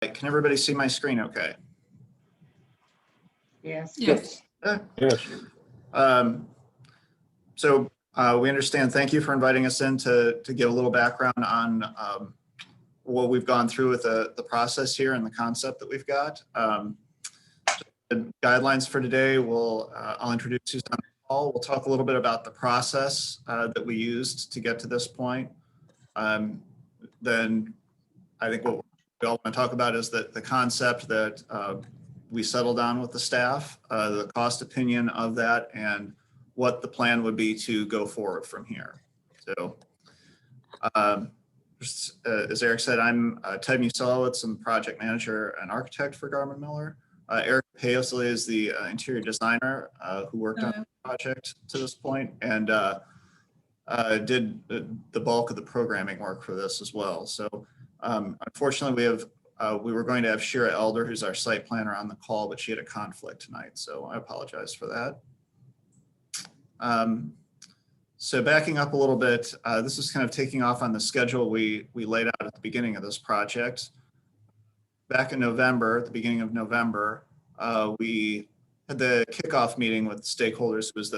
Can everybody see my screen okay? Yes. Yes. Yes. So we understand. Thank you for inviting us in to give a little background on what we've gone through with the process here and the concept that we've got. The guidelines for today, I'll introduce Suzanne Paul. We'll talk a little bit about the process that we used to get to this point. Then I think what we all want to talk about is the concept that we settled on with the staff, the cost opinion of that, and what the plan would be to go forward from here. So as Eric said, I'm Ted Muselowitz. I'm project manager and architect for Garmin Miller. Eric Payosley is the interior designer who worked on the project to this point and did the bulk of the programming work for this as well. So unfortunately, we were going to have Shira Elder, who's our site planner, on the call, but she had a conflict tonight. So I apologize for that. So backing up a little bit, this is kind of taking off on the schedule we laid out at the beginning of this project. Back in November, at the beginning of November, we had the kickoff meeting with stakeholders. It was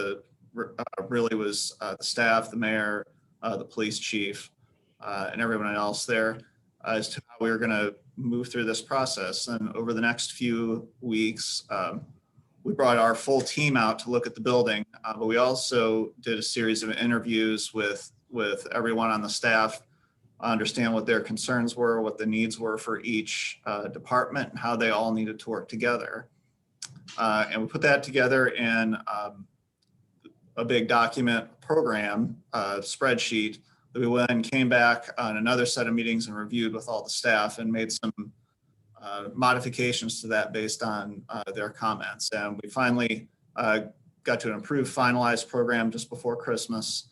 really was the staff, the mayor, the police chief, and everyone else there as to how we were going to move through this process. And over the next few weeks, we brought our full team out to look at the building, but we also did a series of interviews with everyone on the staff, understand what their concerns were, what the needs were for each department, and how they all needed to work together. And we put that together in a big document program, spreadsheet, that we then came back on another set of meetings and reviewed with all the staff and made some modifications to that based on their comments. And we finally got to an improved, finalized program just before Christmas.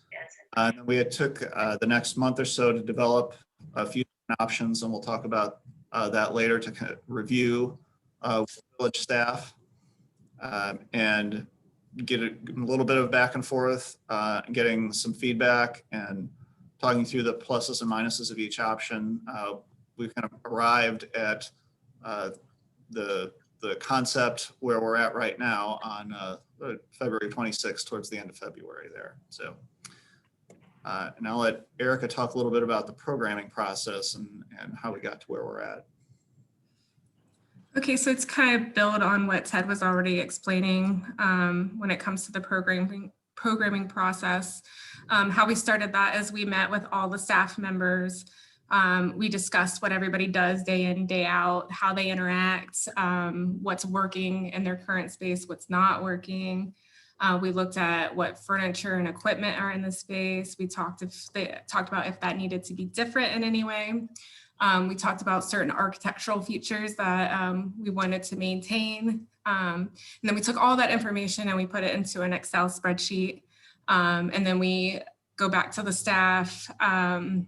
And we had took the next month or so to develop a few options, and we'll talk about that later, to kind of review with village staff and get a little bit of back and forth, getting some feedback and talking through the pluses and minuses of each option. We've kind of arrived at the concept where we're at right now on February 26th, towards the end of February there. So, and I'll let Erica talk a little bit about the programming process and how we got to where we're at. Okay, so it's kind of build on what Ted was already explaining when it comes to the programming process. How we started that is we met with all the staff members. We discussed what everybody does day in, day out, how they interact, what's working in their current space, what's not working. We looked at what furniture and equipment are in the space. We talked about if that needed to be different in any way. We talked about certain architectural features that we wanted to maintain. And then we took all that information and we put it into an Excel spreadsheet. And then we go back to the staff and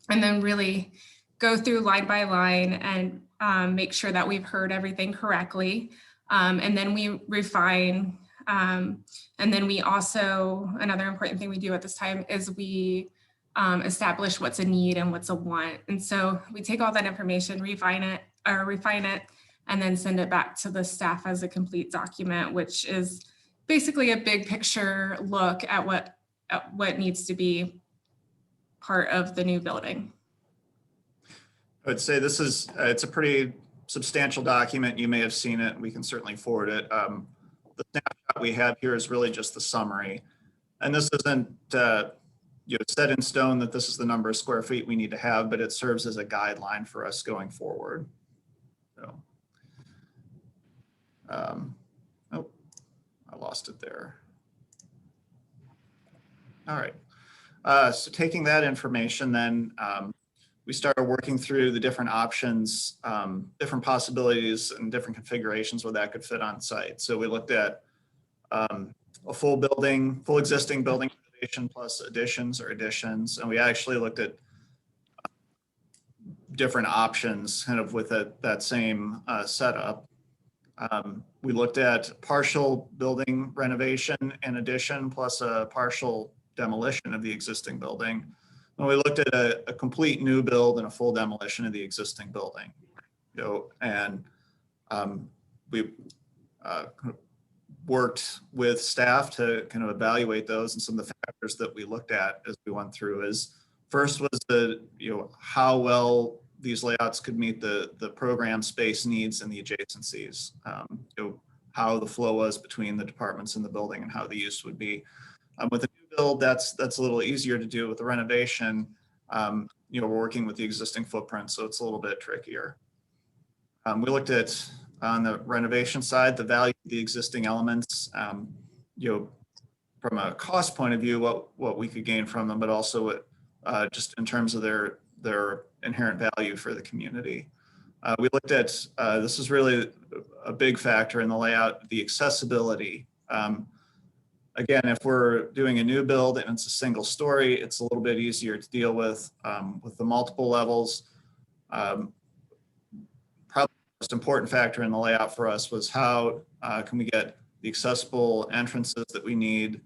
then really go through line by line and make sure that we've heard everything correctly. And then we refine. And then we also, another important thing we do at this time is we establish what's a need and what's a want. And so we take all that information, refine it, and then send it back to the staff as a complete document, which is basically a big picture look at what needs to be part of the new building. I would say this is, it's a pretty substantial document. You may have seen it. We can certainly forward it. The snapshot we have here is really just the summary. And this isn't set in stone that this is the number of square feet we need to have, but it serves as a guideline for us going forward. So, oh, I lost it there. All right. So taking that information, then we started working through the different options, different possibilities and different configurations where that could fit on site. So we looked at a full building, full existing building plus additions or additions. And we actually looked at different options kind of with that same setup. We looked at partial building renovation and addition plus a partial demolition of the existing building. And we looked at a complete new build and a full demolition of the existing building. and we worked with staff to kind of evaluate those, and some of the factors that we looked at as we went through is first was how well these layouts could meet the program space needs and the adjacencies, how the flow was between the departments in the building and how the use would be. With a new build, that's a little easier to do. With the renovation, we're working with the existing footprint, so it's a little bit trickier. We looked at, on the renovation side, the value of the existing elements, from a cost point of view, what we could gain from them, but also just in terms of their inherent value for the community. We looked at, this is really a big factor in the layout, the accessibility. Again, if we're doing a new build and it's a single story, it's a little bit easier to deal with the multiple levels. Probably the most important factor in the layout for us was how can we get the accessible entrances that we need,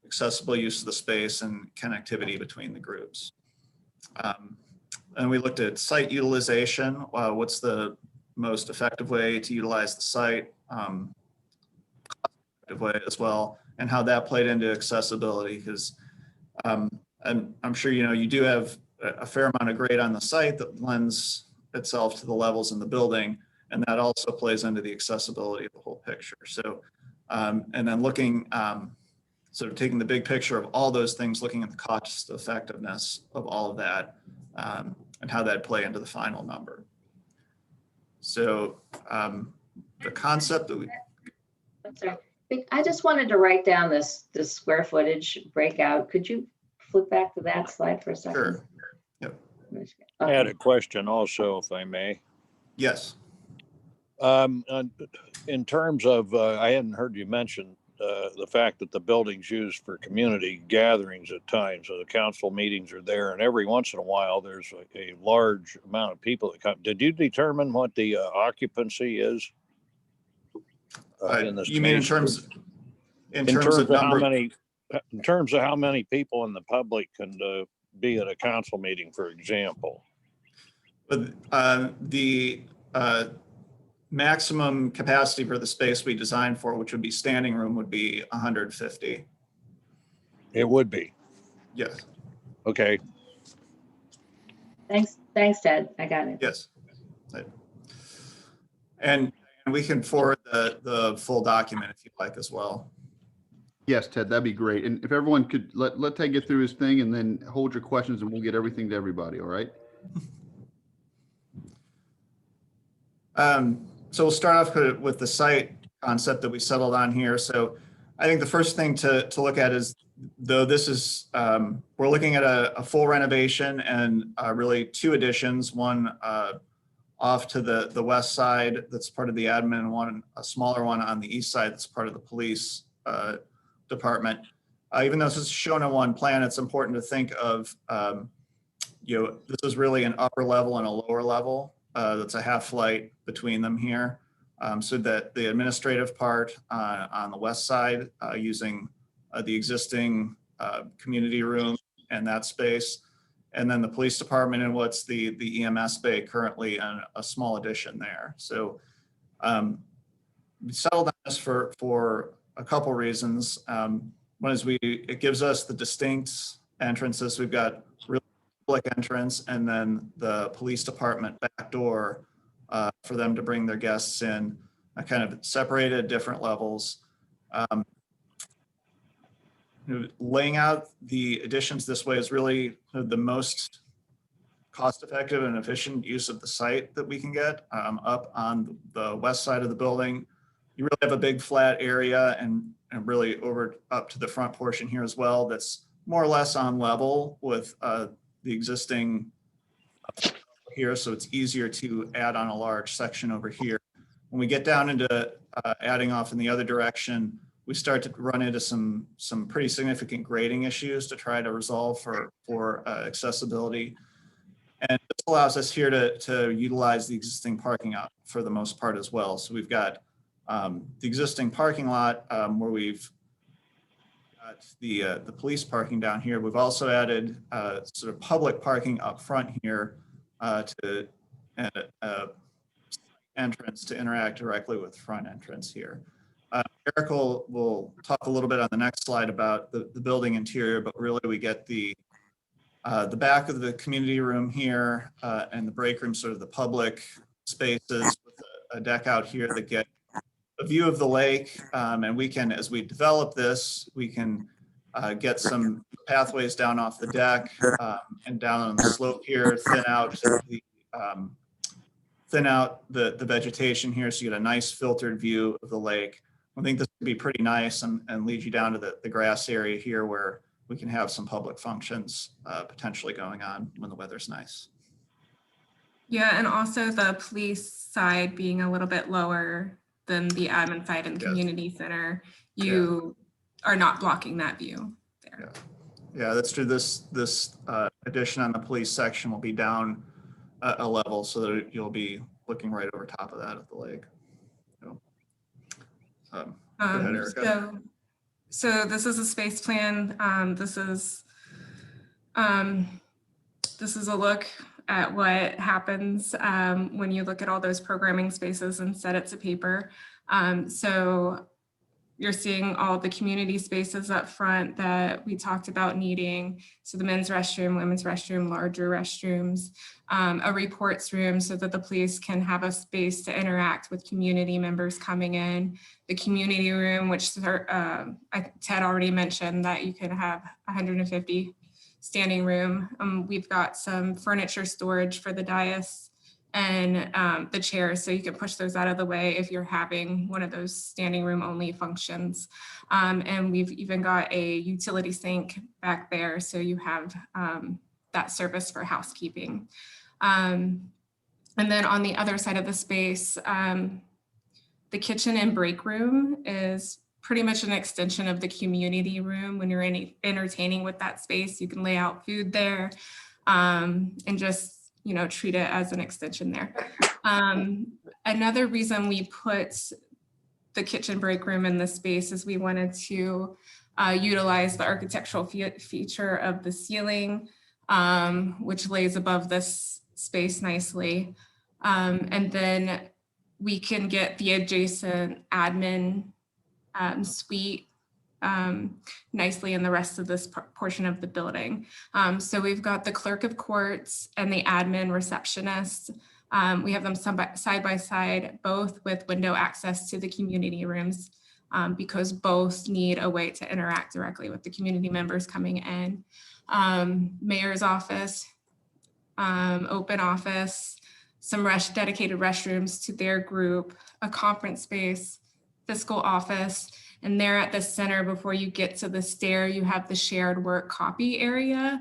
accessible use of the space, and connectivity between the groups. And we looked at site utilization. What's the most effective way to utilize the site, effective way as well, and how that played into accessibility, because I'm sure you do have a fair amount of grade on the site that lends itself to the levels in the building, and that also plays into the accessibility of the whole picture. So, and then looking, sort of taking the big picture of all those things, looking at the cost effectiveness of all of that, and how that play into the final number. So the concept that I'm sorry. I just wanted to write down this square footage breakout. Could you flip back to that slide for a second? Sure. Yep. Okay. I had a question also, if I may. Yes. In terms of, I hadn't heard you mention the fact that the building's used for community gatherings at times. So the council meetings are there, and every once in a while there's a large amount of people that come. Did you determine what the occupancy is? In the You mean in space? terms of in terms of number? in terms of how many people in the public can be at a council meeting, for example? But the maximum capacity for the space we designed for, which would be standing room, would be 150. It would be. Yes. Okay. Thanks, Ted. I got it. Yes. And we can forward the full document if you'd like as well. Yes, Ted, that'd be great. And if everyone could let Ted get through his thing and then hold your questions and we'll get everything to everybody. All right. So we'll start off with the site concept that we settled on here. So I think the first thing to look at is, though this is, we're looking at a full renovation and really two additions, one off to the west side that's part of the admin, and one, a smaller one on the east side that's part of the police department. Even though this is shown on one plan, it's important to think of, this is really an upper level and a lower level. That's a half flight between them here. So that the administrative part on the west side using the existing community room and that space, and then the police department and what's the EMS bay currently, and a small addition there. So we settled on this for a couple reasons. One is it gives us the distinct entrances. We've got really public entrance and then the police department back door for them to bring their guests in, kind of separated at different levels. Laying out the additions this way is really the most cost-effective and efficient use of the site that we can get. Up on the west side of the building, you really have a big flat area, and really over up to the front portion here as well, that's more or less on level with the existing here, so it's easier to add on a large section over here. When we get down into adding off in the other direction, we start to run into some pretty significant grading issues to try to resolve for accessibility. And this allows us here to utilize the existing parking lot for the most part as well. So we've got the existing parking lot where we've got the police parking down here. We've also added sort of public parking up front here to entrance to interact directly with the front entrance here. Eric will talk a little bit on the next slide about the building interior, but really we get the back of the community room here and the break room, sort of the public spaces with a deck out here that get a view of the lake. And we can, as we develop this, we can get some pathways down off the deck and down on the slope here, thin out the vegetation here so you get a nice filtered view of the lake. I think this would be pretty nice and lead you down to the grass area here where we can have some public functions potentially going on when the weather's nice. Yeah, and also the police side being a little bit lower than the admin side and the Yes. community center, you are not blocking that view there. Yeah, that's true. This addition on the police section will be down a level so that you'll be looking right over top of that at the lake. Go ahead, Erica. So this is a space plan. This is a look at what happens when you look at all those programming spaces and set it to paper. So you're seeing all the community spaces up front that we talked about needing. So the men's restroom, women's restroom, larger restrooms, a reports room so that the police can have a space to interact with community members coming in. The community room, which Ted already mentioned that you can have 150 standing room. We've got some furniture storage for the dais and the chairs, so you can push those out of the way if you're having one of those standing room only functions. And we've even got a utility sink back there, so you have that service for housekeeping. And then on the other side of the space, the kitchen and break room is pretty much an extension of the community room. When you're entertaining with that space, you can lay out food there and just treat it as an extension there. Another reason we put the kitchen break room in this space is we wanted to utilize the architectural feature of the ceiling, which lays above this space nicely. And then we can get the adjacent admin suite nicely in the rest of this portion of the building. So we've got the clerk of courts and the admin receptionist. We have them side by side, both with window access to the community rooms because both need a way to interact directly with the community members coming in. Mayor's office, open office, some dedicated restrooms to their group, a conference space, fiscal office, and there at the center, before you get to the stair, you have the shared work copy area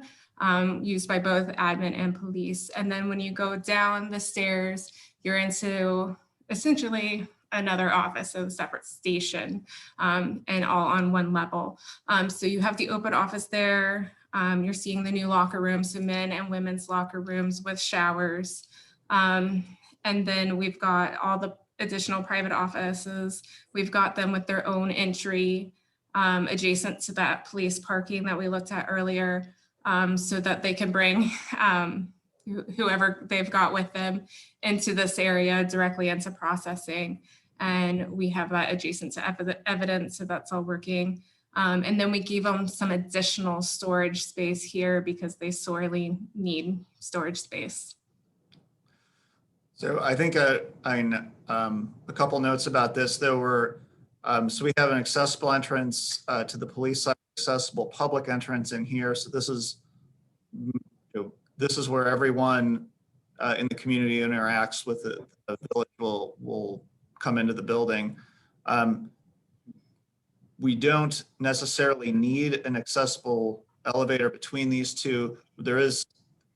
used by both admin and police. And then when you go down the stairs, you're into essentially another office, so a separate station, and all on one level. So you have the open office there. You're seeing the new locker rooms, so men and women's locker rooms with showers. And then we've got all the additional private offices. We've got them with their own entry adjacent to that police parking that we looked at earlier, so that they can bring whoever they've got with them into this area directly into processing. And we have that adjacent to evidence, so that's all working. And then we gave them some additional storage space here because they sorely need storage space. So I think a couple notes about this. There were, so we have an accessible entrance to the police side, accessible public entrance in here. So this is where everyone in the community interacts with the village will come into the building. We don't necessarily need an accessible elevator between these two.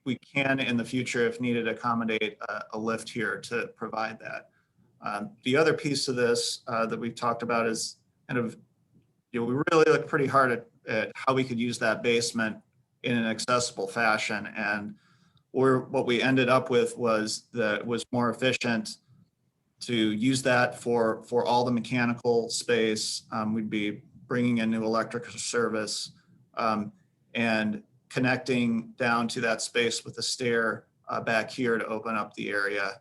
We can in the future, if needed, accommodate a lift here to provide that. The other piece of this that we've talked about is kind of, we really look pretty hard at how we could use that basement in an accessible fashion. And what we ended up with was that it was more efficient to use that for all the mechanical space. We'd be bringing in new electrical service and connecting down to that space with a stair back here to open up the area.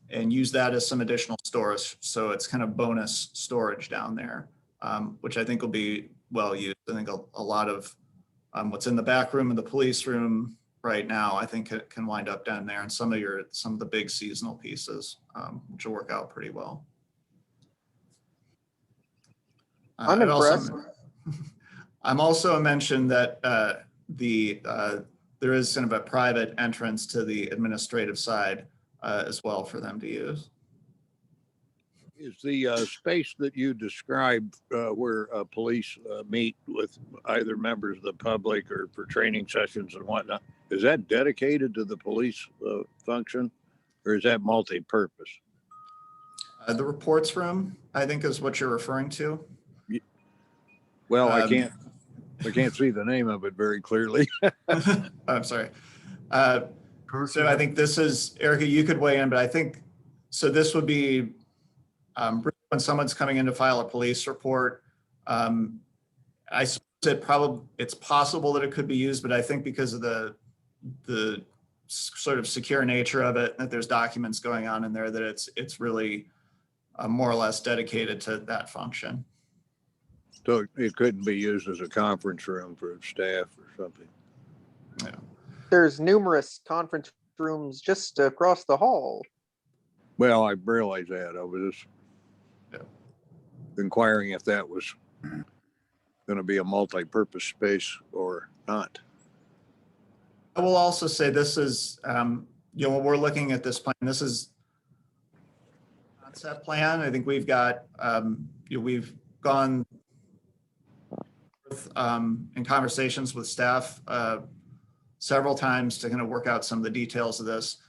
and use that as some additional storage. So it's kind of bonus storage down there, which I think will be well used. I think a lot of what's in the back room of the police room right now, I think it can wind up down there, and some of the big seasonal pieces, which will work out pretty well. I'm I'd also- impressed. I'm also mentioned that there is kind of a private entrance to the administrative side as well for them to use. Is the space that you described where police meet with either members of the public or for training sessions and whatnot, is that dedicated to the police function, or is that multi-purpose? The reports room, I think, is what you're referring to. Well, I Um, can't see the name of it very clearly. I'm sorry. So I think this is, Erica, you could weigh in, but I think, so this would be when someone's coming in to file a police report. I suppose it's possible that it could be used, but I think because of the sort of secure nature of it, that there's documents going on in there, that it's really more or less dedicated to that function. So it couldn't be used as a conference room for staff or something. There's numerous conference rooms just across the hall. Well, I realize that. I was just inquiring if that was going to be a multi-purpose space or not. I will also say this is, when we're looking at this plan, this is concept plan. I think we've got, we've gone in conversations with staff several times to kind of work out some of the details of this.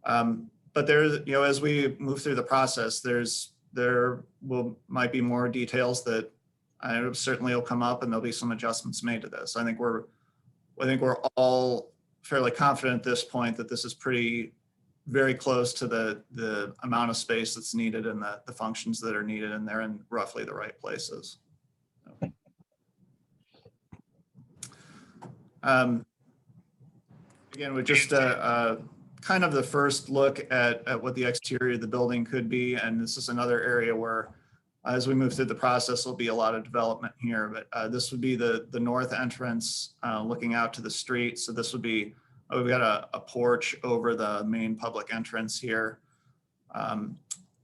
But there's, as we move through the process, there might be more details that certainly will come up, and there'll be some adjustments made to this. I think we're all fairly confident at this point that this is very close to the amount of space that's needed and the functions that are needed, and they're in roughly the right places. Again, with just kind of the first look at what the exterior of the building could be, and this is another area where, as we move through the process, there'll be a lot of development here. But this would be the north entrance, looking out to the street. So this would be, we've got a porch over the main public entrance here. And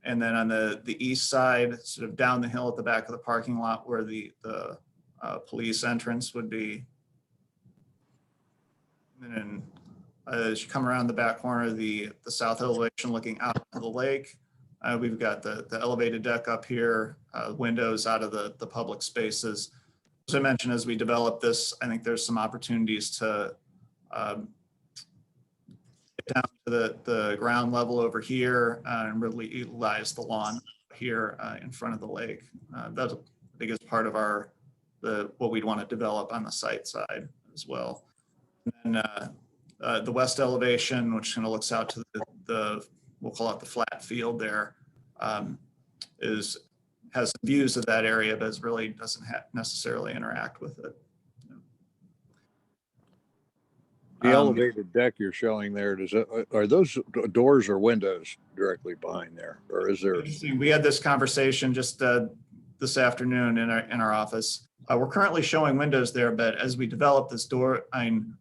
then on the east side, sort of down the hill at the back of the parking lot where the police entrance would be. And then as you come around the back corner of the south elevation looking out to the lake, we've got the elevated deck up here, windows out of the public spaces. As I mentioned, as we develop this, I think there's some opportunities to get down to the ground level over here and really utilize the lawn here in front of the lake. That's the biggest part of what we'd want to develop on the site side as well. And then the west elevation, which kind of looks out to we'll call it the flat field there, has some views of that area, but really doesn't necessarily interact with it. The elevated deck you're showing there, are those doors or windows directly behind there, or is there? We had this conversation just this afternoon in our office. We're currently showing windows there, but as we develop this door,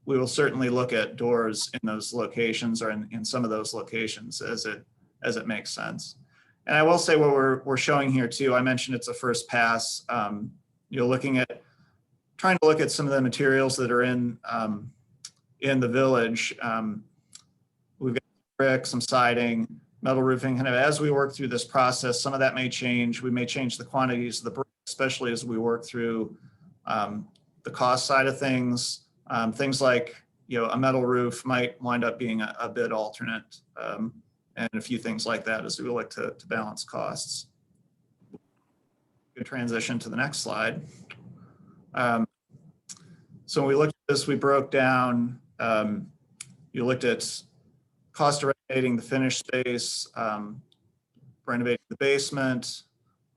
we will certainly look at doors in those locations or in some of those locations as it makes sense. And I will say what we're showing here too, I mentioned it's a first pass. Trying to look at some of the materials that are in the village. We've got brick, some siding, metal roofing. Kind of as we work through this process, some of that may change. We may change the quantities of the brick, especially as we work through the cost side of things. Things like, a metal roof might wind up being a bid alternate, and a few things like that as we look to balance costs. Good transition to the next slide. So when we looked at this, we broke down, you looked at cost of renovating the finished space, renovating the basement,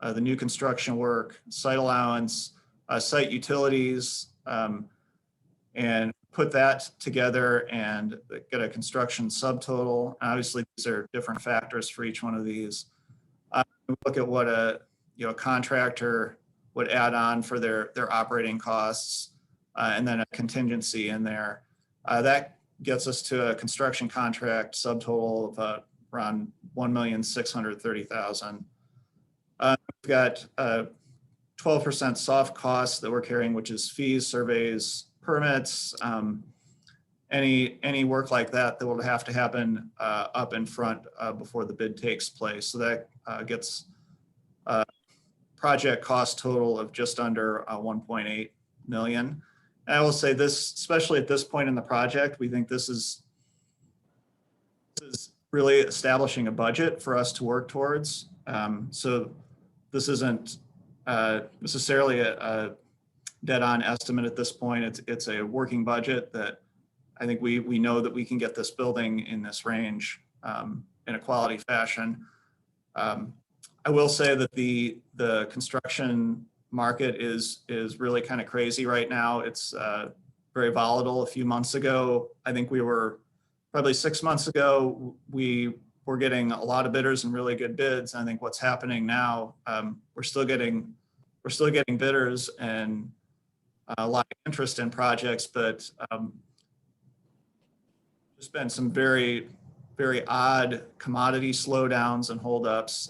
the new construction work, site allowance, site utilities, and put that together and get a construction subtotal. Obviously, these are different factors for each one of these. We look at what a contractor would add on for their operating costs, and then a contingency in there. That gets us to a construction contract subtotal of around $1,630,000. We've got 12% soft costs that we're carrying, which is fees, surveys, permits, any work like that that will have to happen up in front before the bid takes place. So that gets a project cost total of just under 1.8 million. And I will say this, especially at this point in the project, we think this is really establishing a budget for us to work towards. So this isn't necessarily a dead-on estimate at this point. It's a working budget that I think we know that we can get this building in this range in a quality fashion. I will say that the construction market is really kind of crazy right now. It's very volatile. A few months ago, I think we were probably 6 months ago, we were getting a lot of bidders and really good bids. I think what's happening now, we're still getting bidders and a lot of interest in projects, but there's been some very, very odd commodity slowdowns and holdups.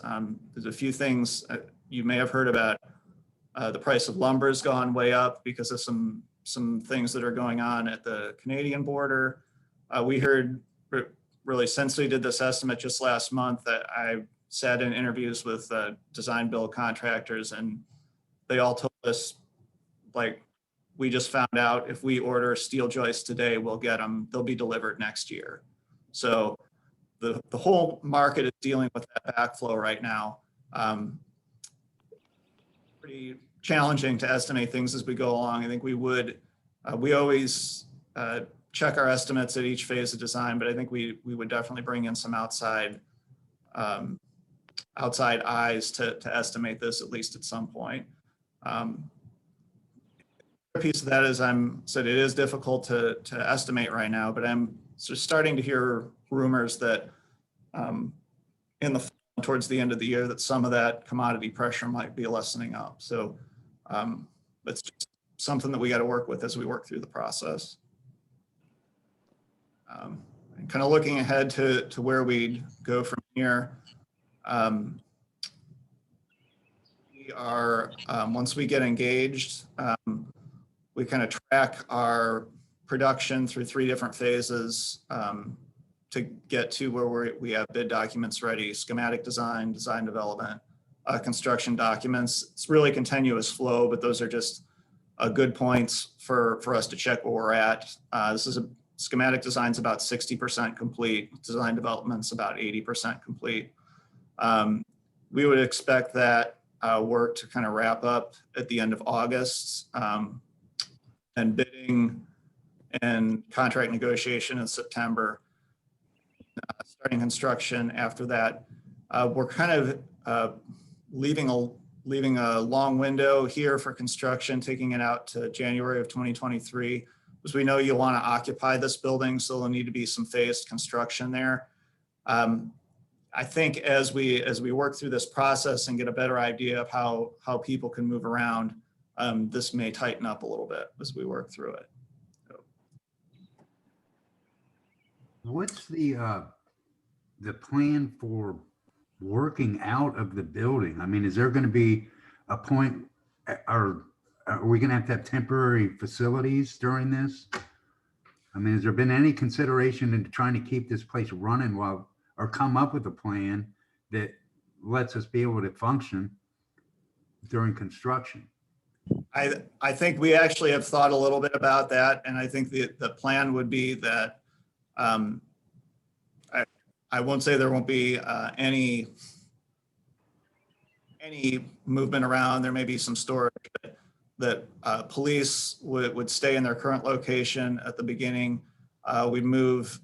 There's a few things you may have heard about. The price of lumber has gone way up because of some things that are going on at the Canadian border. We heard really since we did this estimate just last month that I sat in interviews with design build contractors, and they all told us, like, we just found out if we order steel joists today, we'll get them, they'll be delivered next year. So the whole market is dealing with that backflow right now. Pretty challenging to estimate things as we go along. I think we always check our estimates at each phase of design, but I think we would definitely bring in some outside eyes to estimate this, at least at some point. A piece of that is it is difficult to estimate right now, but I'm just starting to hear rumors that towards the end of the year that some of that commodity pressure might be lessening up. So that's just something that we got to work with as we work through the process. And kind of looking ahead to where we'd go from here. We are, once we get engaged, we kind of track our production through 3 different phases to get to where we have bid documents ready: schematic design, design development, construction documents. It's really continuous flow, but those are just good points for us to check where we're at. This is schematic design's about 60% complete. Design development's about 80% complete. We would expect that work to kind of wrap up at the end of August, and bidding and contract negotiation in September. Starting construction after that. We're kind of leaving a long window here for construction, taking it out to January of 2023, because we know you'll want to occupy this building, so there'll need to be some phased construction there. I think as we work through this process and get a better idea of how people can move around, this may tighten up a little bit as we work through it. So. What's the plan for working out of the building? I mean, is there going to be a point, or are we going to have temporary facilities during this? I mean, has there been any consideration into trying to keep this place running or come up with a plan that lets us be able to function during construction? I think we actually have thought a little bit about that, and I think the plan would be that I won't say there won't be any movement around. There may be some storage, but that police would stay in their current location at the beginning. We'd move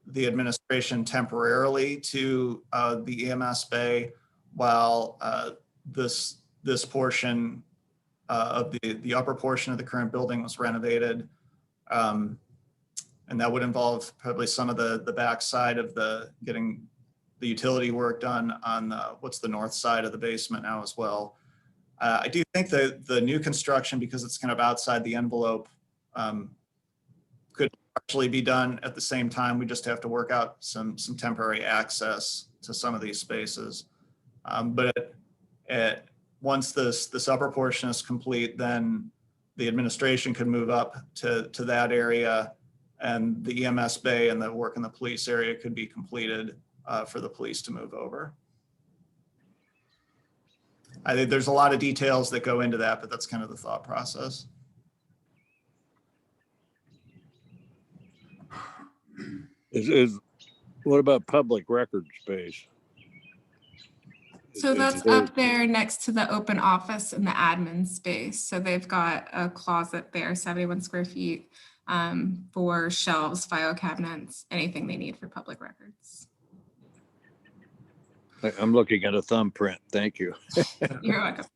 the administration temporarily to the EMS bay while this portion of the upper portion of the current building was renovated. And that would involve probably some of the backside of getting the utility work done on what's the north side of the basement now as well. I do think that the new construction, because it's kind of outside the envelope, could actually be done at the same time. We just have to work out some temporary access to some of these spaces. But once this upper portion is complete, then the administration could move up to that area, and the EMS bay and the work in the police area could be completed for the police to move over. I think there's a lot of details that go into that, but that's kind of the thought process. What about public record space? So that's up there next to the open office and the admin space. So they've got a closet there, 71 square feet, for shelves, file cabinets, anything they need for public records. I'm looking at a thumbprint. Thank you. You're welcome.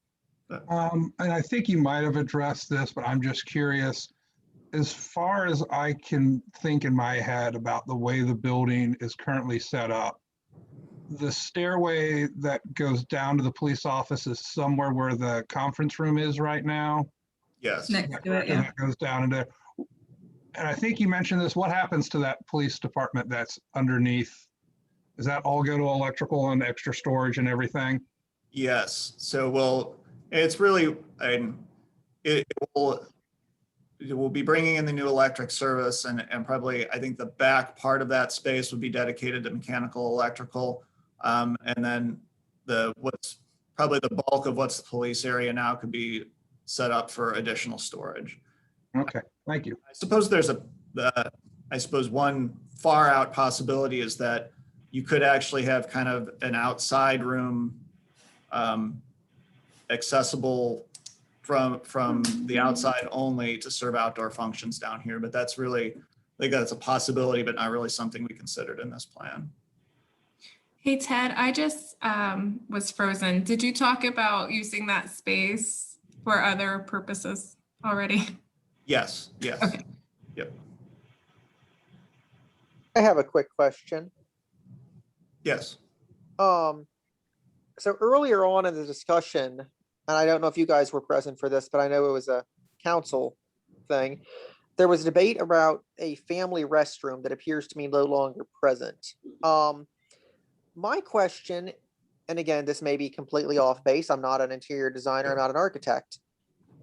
And I think you might have addressed this, but I'm just curious. As far as I can think in my head about the way the building is currently set up, the stairway that goes down to the police office is somewhere where the conference room is right now. Yes. Next to it, yeah. And it goes down into, and I think you mentioned this, what happens to that police department that's underneath? Does that all go to electrical and extra storage and everything? Yes. So, well, it's really, it will be bringing in the new electric service, and probably, I think the back part of that space would be dedicated to mechanical, electrical. And then what's probably the bulk of what's the police area now could be set up for additional storage. Okay, thank you. I suppose I suppose one far out possibility is that you could actually have kind of an outside room accessible from the outside only to serve outdoor functions down here. But that's really, I think that's a possibility, but not really something we considered in this plan. Hey, Ted, I just was frozen. Did you talk about using that space for other purposes already? Yes, yes. Okay. Yep. I have a quick question. Yes. So earlier on in the discussion, and I don't know if you guys were present for this, but I know it was a council thing. There was a debate about a family restroom that appears to me no longer present. My question, and again, this may be completely off base. I'm not an interior designer, I'm not an architect,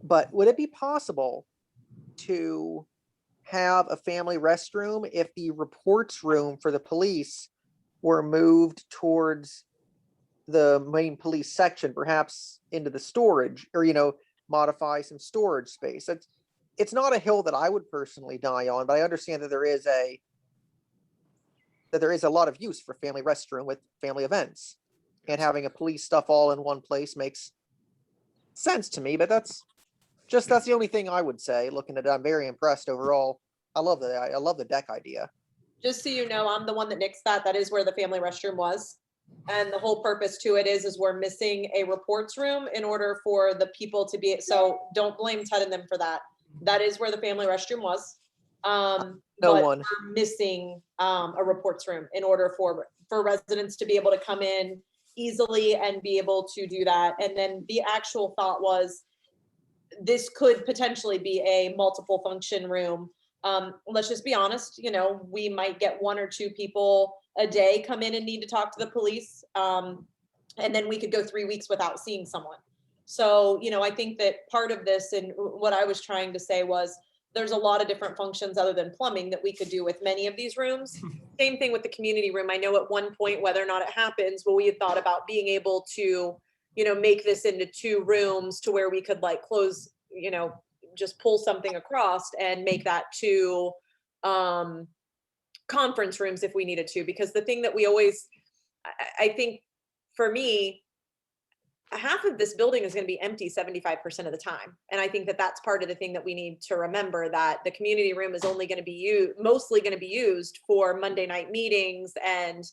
but would it be possible to have a family restroom if the reports room for the police were moved towards the main police section, perhaps into the storage, or, modify some storage space? It's not a hill that I would personally die on, but I understand that there is a lot of use for family restroom with family events, and having a police stuff all in one place makes sense to me. But that's the only thing I would say. Looking at it, I'm very impressed overall. I love the deck idea. Just so you know, I'm the one that nixed that. That is where the family restroom was. And the whole purpose to it is we're missing a reports room in order for the people to be, so don't blame Ted and them for that. That is where the family restroom was. We're missing a reports room in order for residents to be able to come in easily and be able to do that. And then the actual thought was this could potentially be a multiple function room. Let's just be honest, we might get 1 or 2 people a day come in and need to talk to the police. And then we could go 3 weeks without seeing someone. So, I think that part of this, and what I was trying to say was, there's a lot of different functions other than plumbing that we could do with many of these rooms. Same thing with the community room. I know at one point, whether or not it happens, but we had thought about being able to, make this into 2 rooms to where we could close, just pull something across and make that 2 conference rooms if we needed to. Because the thing that we always, I think for me, half of this building is going to be empty 75% of the time. And I think that that's part of the thing that we need to remember, that the community room is only going to be mostly going to be used for Monday night meetings and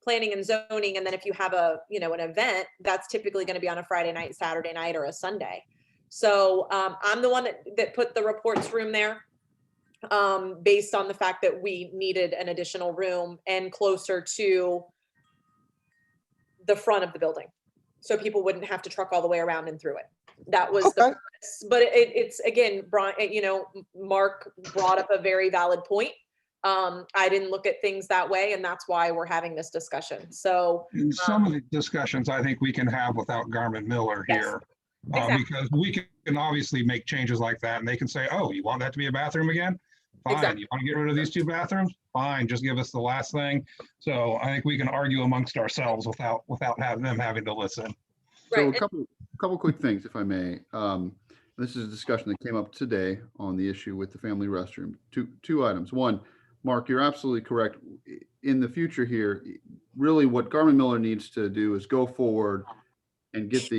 planning and zoning. And then if you have an event, that's typically going to be on a Friday night, Saturday night, or a Sunday. So I'm the one that put the reports room there. based on the fact that we needed an additional room and closer to the front of the building. So people wouldn't have to truck all the way around and through it. That was the Okay. purpose. But it's again, Brian, Mark brought up a very valid point. I didn't look at things that way, and that's why we're having this discussion. So And some of the discussions I think we can have without Garmin Miller Yes, here. exactly. Because we can obviously make changes like that and they can say, oh, you want that to be a bathroom again? Fine. Exactly. You want to get rid of these 2 bathrooms? Fine, just give us the last thing. So I think we can argue amongst ourselves without having them having to listen. So Right. a couple quick things, if I may. This is a discussion that came up today on the issue with the family restroom. Two items. One, Mark, you're absolutely correct. In the future here, really what Garmin Miller needs to do is go forward and get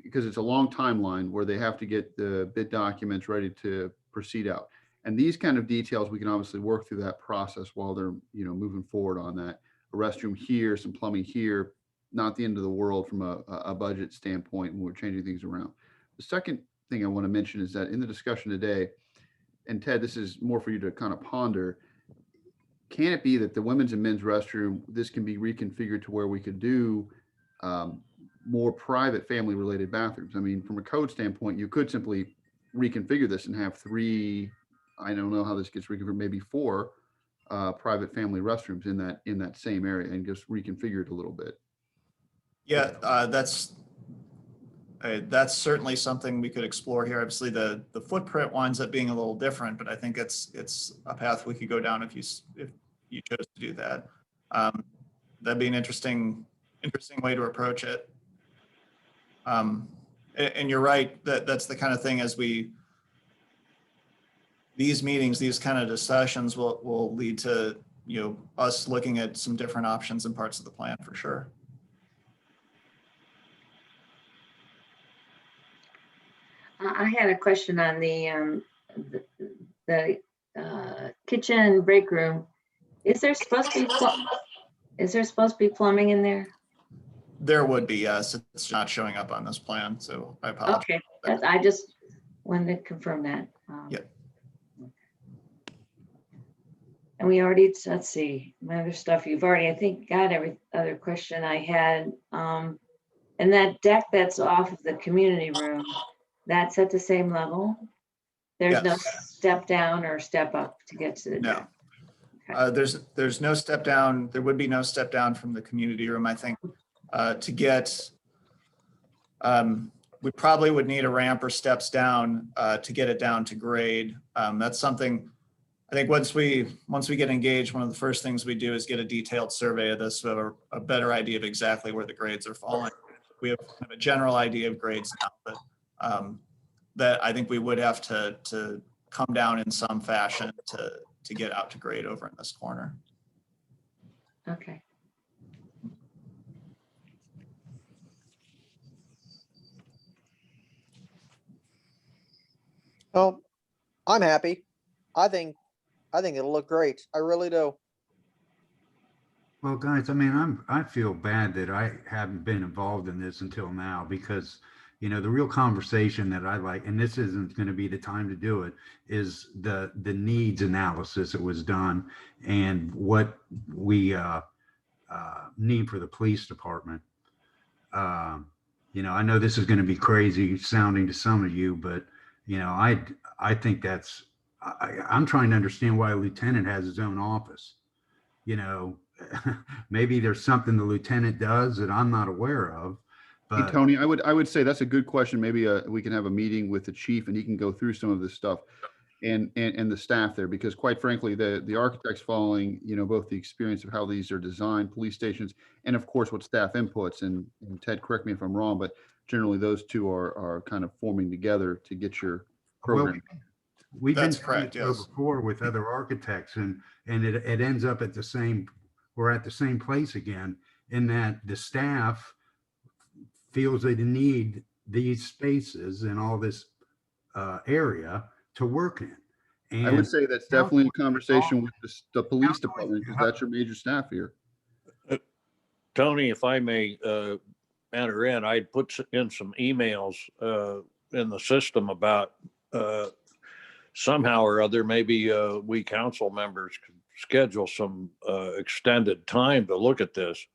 because it's a long timeline where they have to get the bid documents ready to proceed out. And these kind of details, we can obviously work through that process while they're, moving forward on that. A restroom here, some plumbing here, not the end of the world from a budget standpoint when we're changing things around. The second thing I want to mention is that in the discussion today, and Ted, this is more for you to kind of ponder, can it be that the women's and men's restroom, this can be reconfigured to where we could do more private family related bathrooms? I mean, from a code standpoint, you could simply reconfigure this and have 3, I don't know how this gets reconfigured, maybe 4 private family restrooms in that same area and just reconfigure it a little bit. Yeah, that's certainly something we could explore here. Obviously, the footprint winds up being a little different, but I think it's a path we could go down if you chose to do that. That'd be an interesting way to approach it. And you're right, that's the kind of thing these meetings, these kind of discussions will lead to, us looking at some different options and parts of the plan for sure. I had a question on the kitchen break room. Is there supposed to be plumbing in there? There would be, yes. It's not showing up on this plan, so I apologize. Okay, I just wanted to confirm that. Yep. And we already, let's see, my other stuff, you've already, I think, got every other question I had. And that deck that's off of the community room, that's at the same level? There's no Yes. step down or step up to get to the No. deck? Okay. There's no step down. There would be no step down from the community room, I think. To get, we probably would need a ramp or steps down to get it down to grade. That's something, I think once we get engaged, one of the first things we do is get a detailed survey of this, so we have a better idea of exactly where the grades are falling. We have kind of a general idea of grades now, but that I think we would have to come down in some fashion to get out to grade over in this corner. Okay. Well, I'm happy. I think it'll look great. I really do. Well, guys, I mean, I feel bad that I haven't been involved in this until now because, the real conversation that I like, and this isn't going to be the time to do it, is the needs analysis that was done and what we need for the police department. I know this is going to be crazy sounding to some of you, but, I think I'm trying to understand why a lieutenant has his own office. Maybe there's something the lieutenant does that I'm not aware of. Hey, But Tony, I would say that's a good question. Maybe we can have a meeting with the chief and he can go through some of this stuff and the staff there, because quite frankly, the architect's following, both the experience of how these are designed, police stations, and of course what staff inputs. And Ted, correct me if I'm wrong, but generally those two are kind of forming together to get your program. we've been That's through correct, this yes. before with other architects and it ends up we're at the same place again, in that the staff feels they need these spaces and all this area to work in. I would And say that's definitely a conversation with the police department, because that's your major staff here. Tony, if I may enter in, I'd put in some emails in the system about somehow or other, maybe we council members could schedule some extended time to look at this.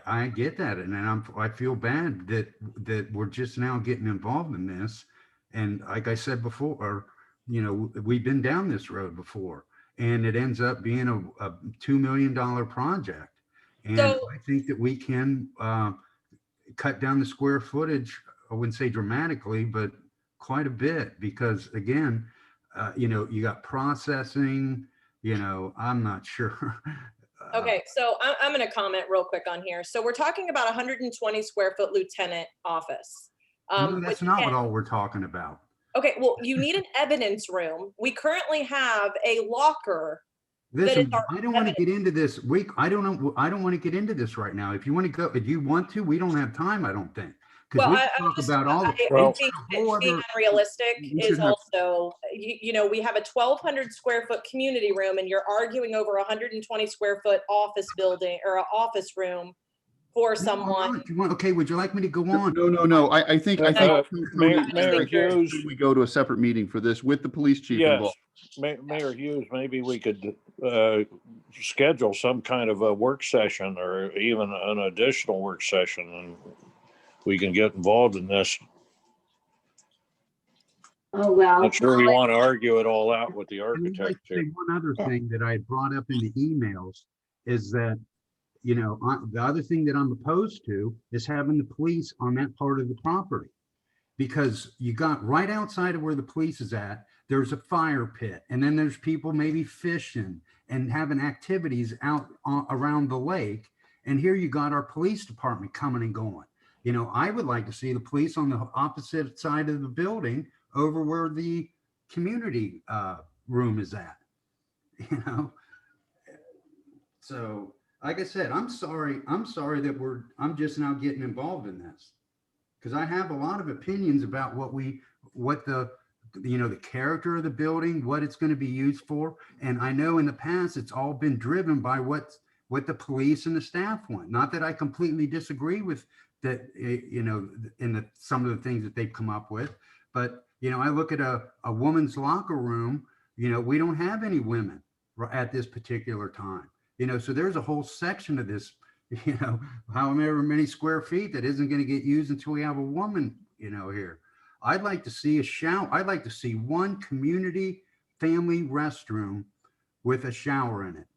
I get that, and I feel bad that we're just now getting involved in this. And like I said before, you know, we've been down this road before, and it ends up being a $2 million project. And So- I think that we can cut down the square footage. I wouldn't say dramatically, but quite a bit, because again, you know, you got processing, you know, I'm not sure. Okay, so I'm going to comment real quick on here. So we're talking about 120 square foot lieutenant office. No, that's which not what again- all we're talking about. Okay, well, you need an evidence room. We currently have a locker. That is Listen, our I don't want to get into this. I don't know. I don't want to get into this right now. If you want to go, if you want to, we don't have time, I don't think. Because Well, we I can talk just- about all I of Well- think a whole that being other- unrealistic we is should have- also, you know, we have a 1,200 square foot community room and you're arguing over 120 square foot office building or an office room for No, someone. if you want- Okay, would you like me to go on? No. I think Mayor Tony, Hughes. we go to a separate meeting for this with the police chief Yes, involved. Mayor Hughes, maybe we could schedule some kind of a work session or even an additional work session, and we can get involved in this. Oh, well. Not sure we want to argue it all out with the And I'd like architect to here. say one other thing that I brought up in the emails is that, you know, the other thing that I'm opposed to is having the police on that part of the property. Because you got right outside of where the police is at, there's a fire pit, and then there's people maybe fishing and having activities out around the lake. And here you got our police department coming and going. You know, I would like to see the police on the opposite side of the building over where the community room is at, you know? So, like I said, I'm sorry that I'm just now getting involved in this. Because I have a lot of opinions about what the character of the building, what it's going to be used for. And I know in the past, it's all been driven by what the police and the staff want. Not that I completely disagree with that, you know, in some of the things that they've come up with. But, you know, I look at a woman's locker room, you know, we don't have any women at this particular time. You know, so there's a whole section of this, you know, however many square feet that isn't going to get used until we have a woman, you know, here. I'd like to see a shower. I'd like to see one community family restroom with a shower in it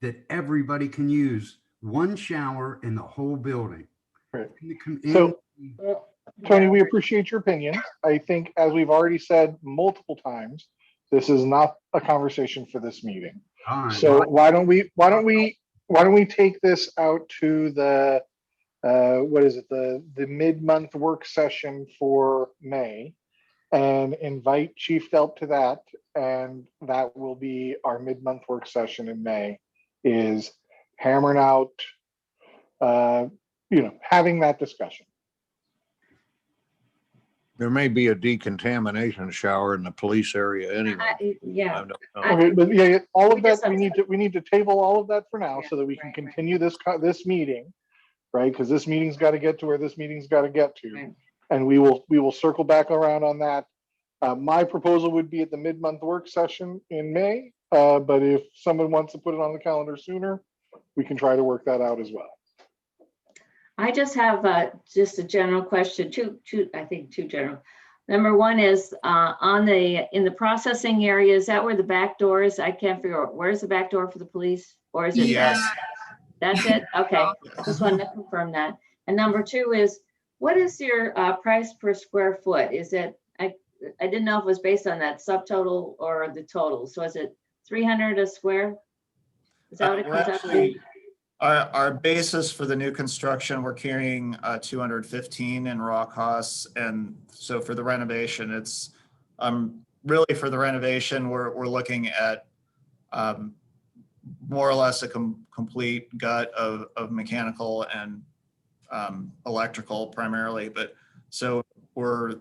that everybody can use, one shower in the whole building. Right. In So- Well, Tony, yeah. we appreciate your opinion. I think, as we've already said multiple times, this is not a conversation for this meeting. all right, So well, why don't we take this out to the what is it, the mid-month work session for May, and invite Chief Delp to that, and that will be our mid-month work session in May, is hammering out having that discussion. There may be a decontamination shower in the police area anyway. Yeah, I don't know. Okay, but yeah, all We of just that, have we need to table all of that for now Yeah, so that we can right. continue this meeting, right? Because this meeting's got to get to where this meeting's got to get to. Right. And we will circle back around on that. My proposal would be at the mid-month work session in May, but if someone wants to put it on the calendar sooner, we can try to work that out as well. I just have just a general question, I think two general. Number one is in the processing area, is that where the back door is? I can't figure out, where's the back door for the police? Or is it? Yes. That's it? Okay, just wanted to confirm that. And number two is, what is your price per square foot? Is it, I didn't know if it was based on that subtotal or the total. So is it 300 a square? Is that what it We're comes out to? actually- Our basis for the new construction, we're carrying 215 in raw costs. And so for the renovation, it's really for the renovation, we're looking at more or less a complete gut of mechanical and electrical primarily. But so we're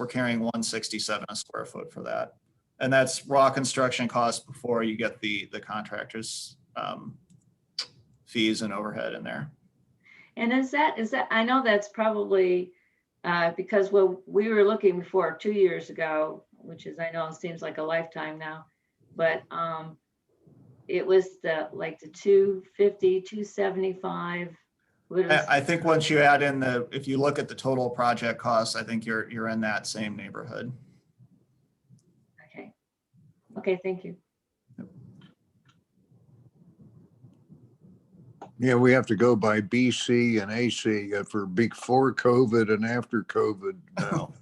carrying 167 a square foot for that. And that's raw construction costs before you get the contractors fees and overhead in there. And is that, I know that's probably because what we were looking before 2 years ago, which is, I know it seems like a lifetime now, but it was the 250, 275. What is- I think once you add in if you look at the total project costs, I think you're in that same neighborhood. Okay. Okay, thank you. Yeah, we have to go by BC and AC for before COVID and after COVID now.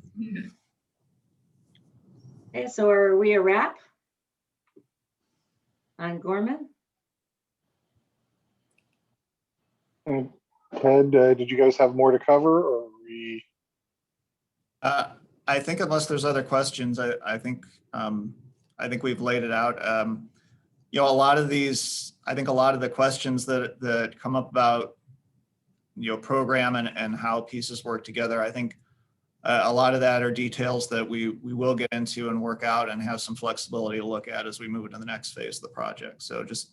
Okay, so are we a wrap on Gorman? And Ted, did you guys have more to cover, or are we? I think unless there's other questions, I think we've laid it out. A lot of these, I think a lot of the questions that come up about, program and how pieces work together, I think a lot of that are details that we will get into and work out and have some flexibility to look at as we move into the next phase of the project. So just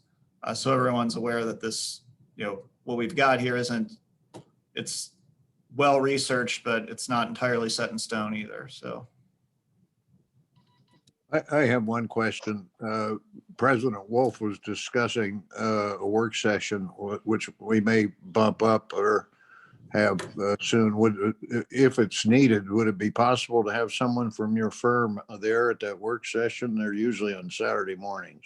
so everyone's aware that this, what we've got here it's well researched, but it's not entirely set in stone either. So. I have one question. President Wolf was discussing a work session, which we may bump up or have soon. If it's needed, would it be possible to have someone from your firm there at that work session? They're usually on Saturday mornings.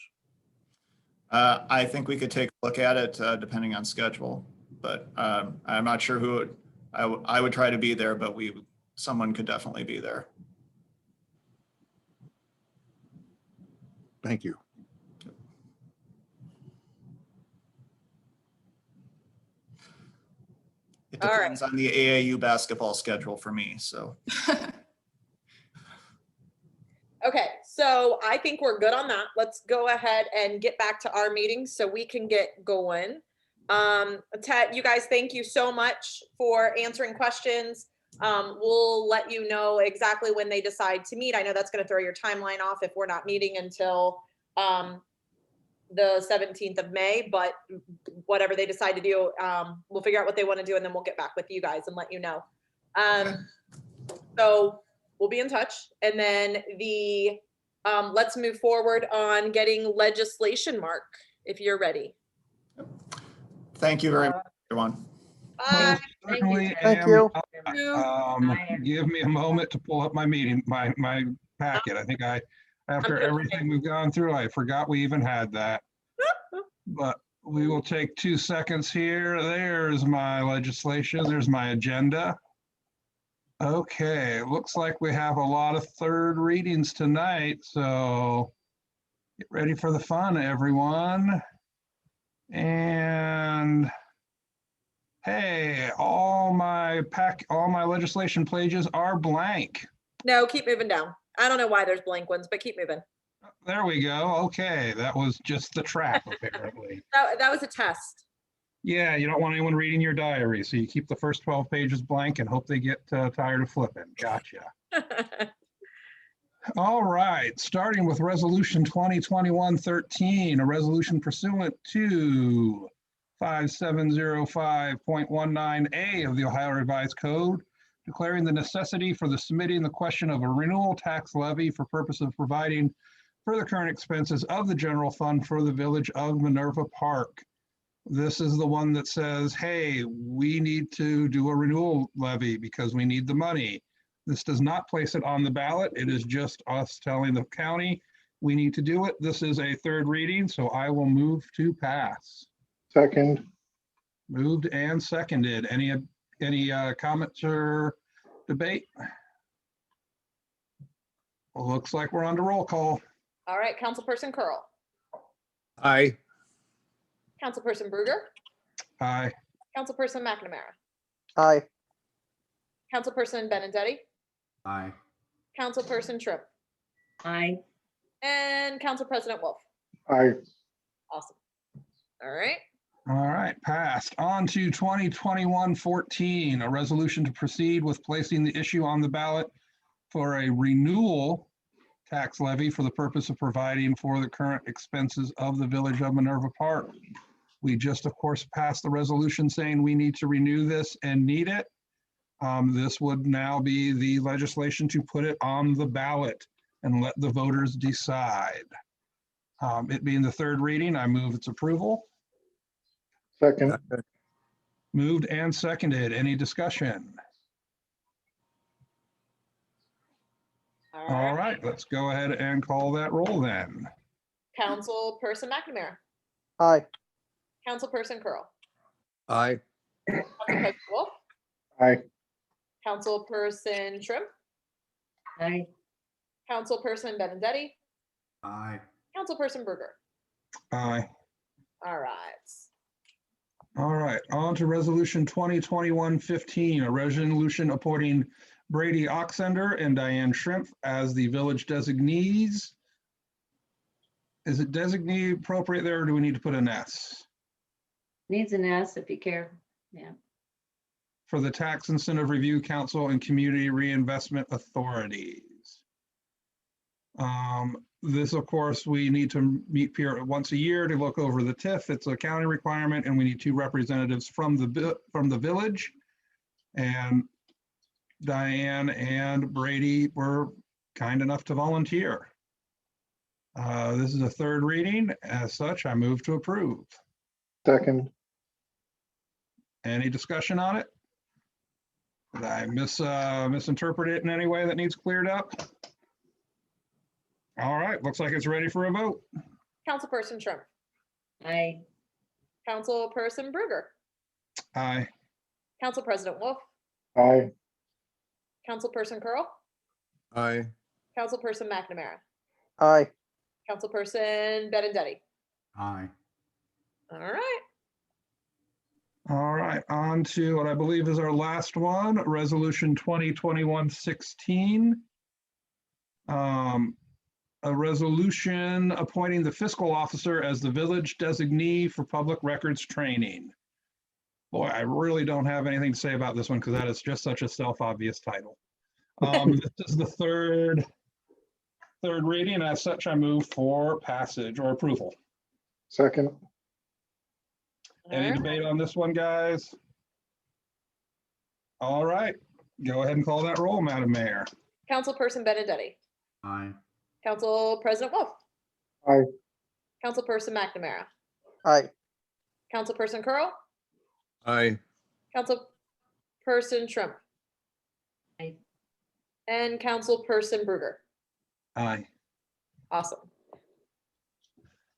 I think we could take a look at it depending on schedule, but I'm not sure who I would try to be there, but someone could definitely be there. Thank you. It All right. depends on the AAU basketball schedule for me, so. Okay, so I think we're good on that. Let's go ahead and get back to our meeting so we can get going. Ted, you guys, thank you so much for answering questions. We'll let you know exactly when they decide to meet. I know that's going to throw your timeline off if we're not meeting until the 17th of May, but whatever they decide to do, we'll figure out what they want to do and then we'll get back with you guys and let you know. So we'll be in touch, and then let's move forward on getting legislation, Mark, if you're ready. Thank you very much, everyone. Bye. Certainly Thank am. you. Give me a moment to pull up my meeting, my packet. I think after everything we've gone through, I forgot we even had that. But we will take 2 seconds here. There's my legislation. There's my agenda. Okay, looks like we have a lot of third readings tonight, so get ready for the fun, everyone. And hey, all my legislation pages are blank. No, keep moving down. I don't know why there's blank ones, but keep moving. There we go. Okay, that was just the trap, apparently. That was a test. Yeah, you don't want anyone reading your diary, so you keep the first 12 pages blank and hope they get tired of flipping. Gotcha. All right, starting with Resolution 2021-13, a resolution pursuant to 5705.19A of the Ohio Revised Code, declaring the necessity for the submitting the question of a renewal tax levy for purpose of providing for the current expenses of the general fund for the village of Minerva Park. This is the one that says, hey, we need to do a renewal levy because we need the money. This does not place it on the ballot. It is just us telling the county we need to do it. This is a third reading, so I will move to pass. Second. Moved and seconded. Any comments or debate? Well, looks like we're on to roll call. All right, Councilperson Curl, Aye. Councilperson Bruder, Aye. Councilperson McNamara, Aye. Councilperson Benedetti, Aye. Councilperson Tripp, Aye. and Council President Wolf. Aye. Awesome. All right. All right, passed. On to 2021-14, a resolution to proceed with placing the issue on the ballot for a renewal tax levy for the purpose of providing for the current expenses of the village of Minerva Park. We just, of course, passed the resolution saying we need to renew this and need it. This would now be the legislation to put it on the ballot. and let the voters decide. It being the third reading, I move its approval. Second, Moved and seconded. Any discussion? All right, let's go ahead and call that roll then. Councilperson McNamara, Aye. Councilperson Curl, Aye. Council President Wolf, aye. Councilperson Shrimp, Aye. Councilperson Benedetti, Aye. Councilperson Berger. Aye. All right. All right, on to resolution 2021-15, a resolution appointing Brady Oxender and Diane Shrimp as the village designees. Is it designee appropriate there, or do we need to put an S? Needs an S if you care. Yeah. For the Tax Incentive Review Council and Community Reinvestment Authorities. This, of course, we need to meet here once a year to look over the TIF. It's a county requirement, and we need 2 representatives from the village. And Diane and Brady were kind enough to volunteer. This is a third reading. As such, I move to approve. Second, Any discussion on it? Did I misinterpret it in any way that needs cleared up? All right, looks like it's ready for a vote. Councilperson Shrimp, Aye. Councilperson Berger, Aye. Council President Wolf, aye. Councilperson Curl, Aye. Councilperson McNamara, Aye. Councilperson Benedetti. Aye. All right. All right, on to what I believe is our last one, Resolution 2021-16. A resolution appointing the fiscal officer as the village designee for public records training. Boy, I really don't have anything to say about this one because that is just such a self-obvious title. This is the third reading. As such, I move for passage or approval. Second, Any All right. debate on this one, guys? All right, go ahead and call that roll, Madam Mayor. Councilperson Benedetti, Aye. Council President Wolf, aye. Councilperson McNamara, Aye. Councilperson Curl, Aye. Councilperson Shrimp. Aye. And Councilperson Berger. Aye. Awesome.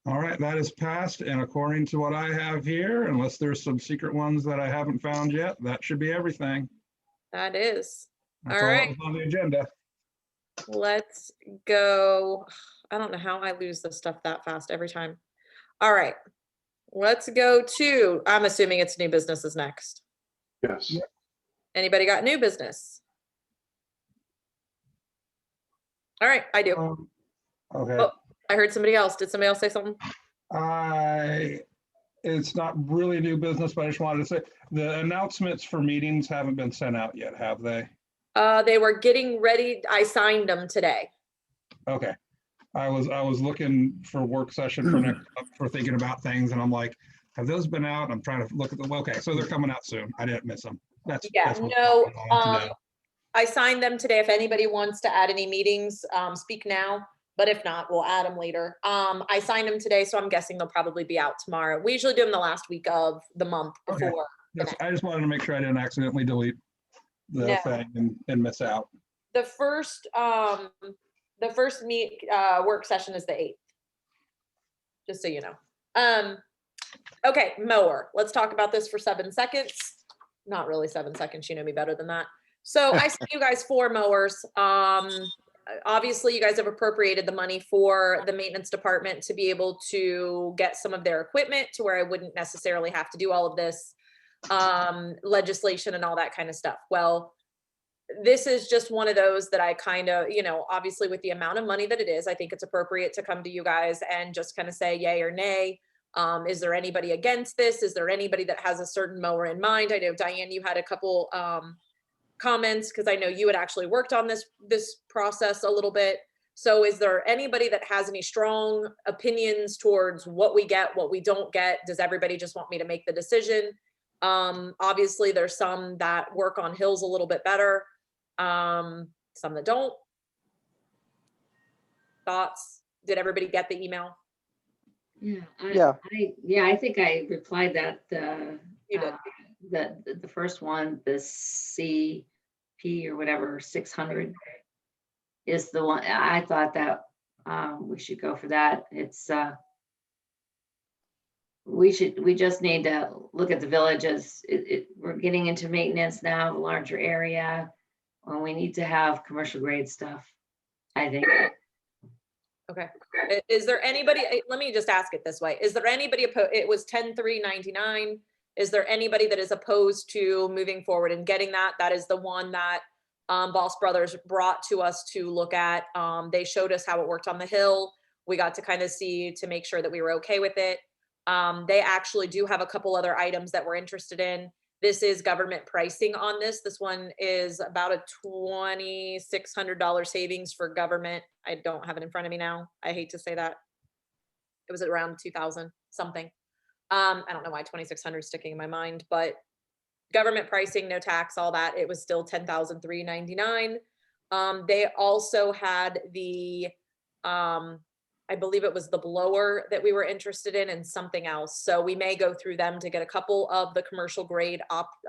All right, that is passed, and according to what I have here, unless there's some secret ones that I haven't found yet, that should be everything. That is. That's All all that right. was on the agenda. Let's go. I don't know how I lose this stuff that fast every time. All right. Let's go to, I'm assuming it's new business is next. Yes. Anybody got new business? All right, I do. Okay, Oh, I heard somebody else. Did somebody else say something? it's not really new business, but I just wanted to say, the announcements for meetings haven't been sent out yet, have they? They were getting ready. I signed them today. Okay. I was looking for work session for next, for thinking about things, and I'm like, have those been out? I'm trying to look at them. Okay, so they're coming out soon. I didn't miss them. That's Yeah, what no, I wanted to know. I signed them today. If anybody wants to add any meetings, speak now, but if not, we'll add them later. I signed them today, so I'm guessing they'll probably be out tomorrow. We usually do them the last week of the month Okay. before. Yes, I just wanted to make sure I didn't accidentally delete the No. thing and miss out. The first work session is the 8th. Just so you know. Okay, mower. Let's talk about this for 7 seconds. Not really 7 seconds. You know me better than that. So I sent you guys 4 mowers. Obviously, you guys have appropriated the money for the maintenance department to be able to get some of their equipment to where I wouldn't necessarily have to do all of this legislation and all that kind of stuff. Well, this is just one of those that I kind of, obviously with the amount of money that it is, I think it's appropriate to come to you guys and just kind of say yay or nay. Is there anybody against this? Is there anybody that has a certain mower in mind? I know Diane, you had a couple comments because I know you had actually worked on this process a little bit. So is there anybody that has any strong opinions towards what we get, what we don't get? Does everybody just want me to make the decision? Obviously there's some that work on hills a little bit better. Some that don't. thoughts? Did everybody get the email? Yeah. Yeah. I think I replied that, You did. the first one, the CP or whatever, 600 is the one. I thought that, we should go for that. It's, we just need to look at the villages. We're getting into maintenance now, a larger area. Well, we need to have commercial grade stuff, I think. Okay. Is there anybody, let me just ask it this way. Is there anybody opposed? It was 10/3/99. Is there anybody that is opposed to moving forward and getting that? That is the one that Boss Brothers brought to us to look at. They showed us how it worked on the Hill. We got to kind of see to make sure that we were okay with it. They actually do have a couple other items that we're interested in. This is government pricing on this. This one is about a $2,600 savings for government. I don't have it in front of me now. I hate to say that. It was around 2,000 something. I don't know why 2,600 is sticking in my mind, but government pricing, no tax, all that. It was still $10,399. They also had the, I believe it was the blower that we were interested in and something else. So we may go through them to get a couple of the commercial grade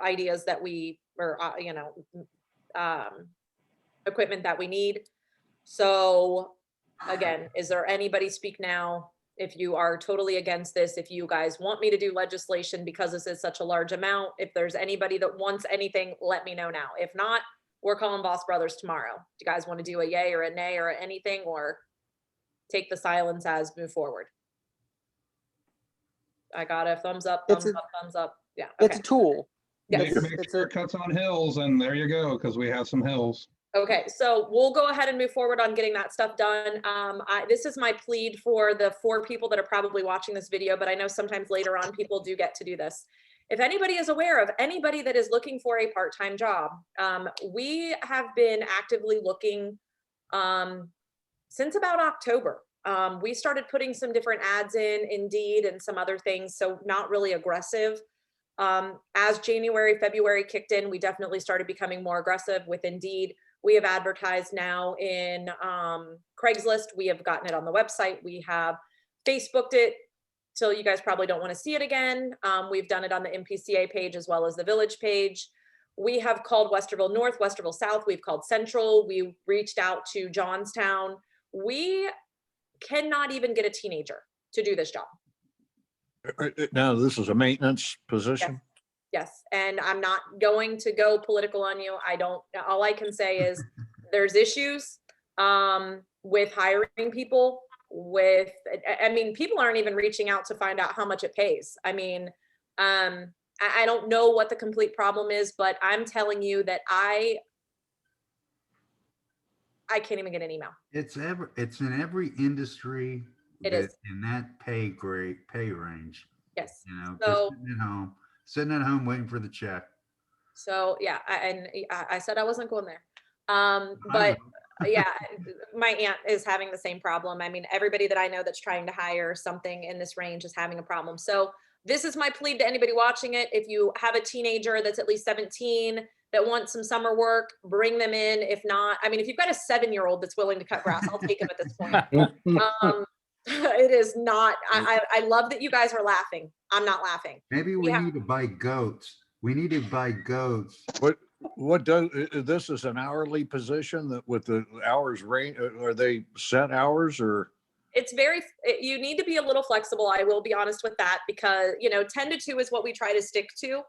ideas that we, or, equipment that we need. So again, is there anybody speak now? If you are totally against this, if you guys want me to do legislation because this is such a large amount, if there's anybody that wants anything, let me know now. If not, we're calling Boss Brothers tomorrow. Do you guys want to do a yay or a nay or anything, or take the silence as move forward? I got a thumbs up, It's thumbs a- up, thumbs up. Yeah, It's okay. a tool. Yeah. Make It's a, cuts on hills, and there you go, because we have some hills. Okay, so we'll go ahead and move forward on getting that stuff done. This is my plead for the 4 people that are probably watching this video, but I know sometimes later on people do get to do this. If anybody is aware of anybody that is looking for a part-time job, we have been actively looking since about October. We started putting some different ads in Indeed and some other things, so not really aggressive. As January, February kicked in, we definitely started becoming more aggressive with Indeed. We have advertised now in Craigslist. We have gotten it on the website. We have Facebooked it till you guys probably don't want to see it again. We've done it on the MPCA page as well as the village page. We have called Westerville North, Westerville South. We've called Central. We reached out to Johnstown. We cannot even get a teenager to do this job. Now, this is a maintenance position? Yes, and I'm not going to go political on you. All I can say is there's issues with hiring people people aren't even reaching out to find out how much it pays. I don't know what the complete problem is, but I'm telling you that I can't even get an email. It's in every industry. It is. In that pay range, Yes. you know, So- just sitting at home waiting for the check. So yeah, I said I wasn't going there. But yeah, my aunt is having the same problem. Everybody that I know that's trying to hire something in this range is having a problem. So this is my plea to anybody watching it. If you have a teenager that's at least 17 that wants some summer work, bring them in. If not, if you've got a 7-year-old that's willing to cut grass, I'll take him at this point. It is not, I love that you guys are laughing. I'm not laughing. Maybe we Yeah. need to buy goats. We need to buy goats. What does, this is an hourly position that with the hours range, are they set hours or? It's you need to be a little flexible. I will be honest with that because, 10 to 2 is what we try to stick to.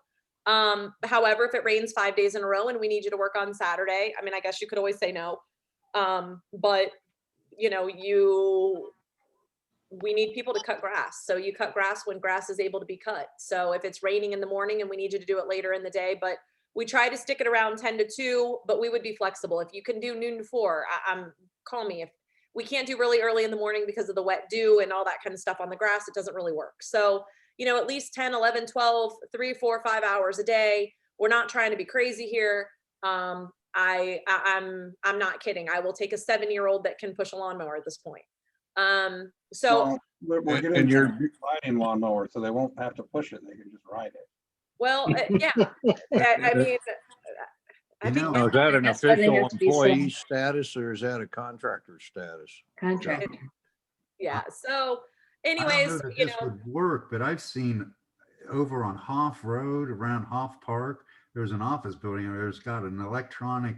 However, if it rains 5 days in a row and we need you to work on Saturday, I guess you could always say no. But we need people to cut grass. So you cut grass when grass is able to be cut. So if it's raining in the morning and we need you to do it later in the day, but we try to stick it around 10 to 2, but we would be flexible. If you can do noon to 4, call me. If we can't do really early in the morning because of the wet dew and all that kind of stuff on the grass, it doesn't really work. So, at least 10, 11, 12, 3, 4, 5 hours a day. We're not trying to be crazy here. I'm not kidding. I will take a 7-year-old that can push a lawnmower at this point. Well, we're getting And you're- riding lawnmower, so they won't have to push it. They can just ride it. Well, yeah, I You think know, Now, is that an That's why they official have to be employee some- status or is that a contractor status? Contract. yeah, so I don't anyways, know that you this know, would work, but I've seen over on Hoff Road around Hoff Park, there's an office building and there's got an electronic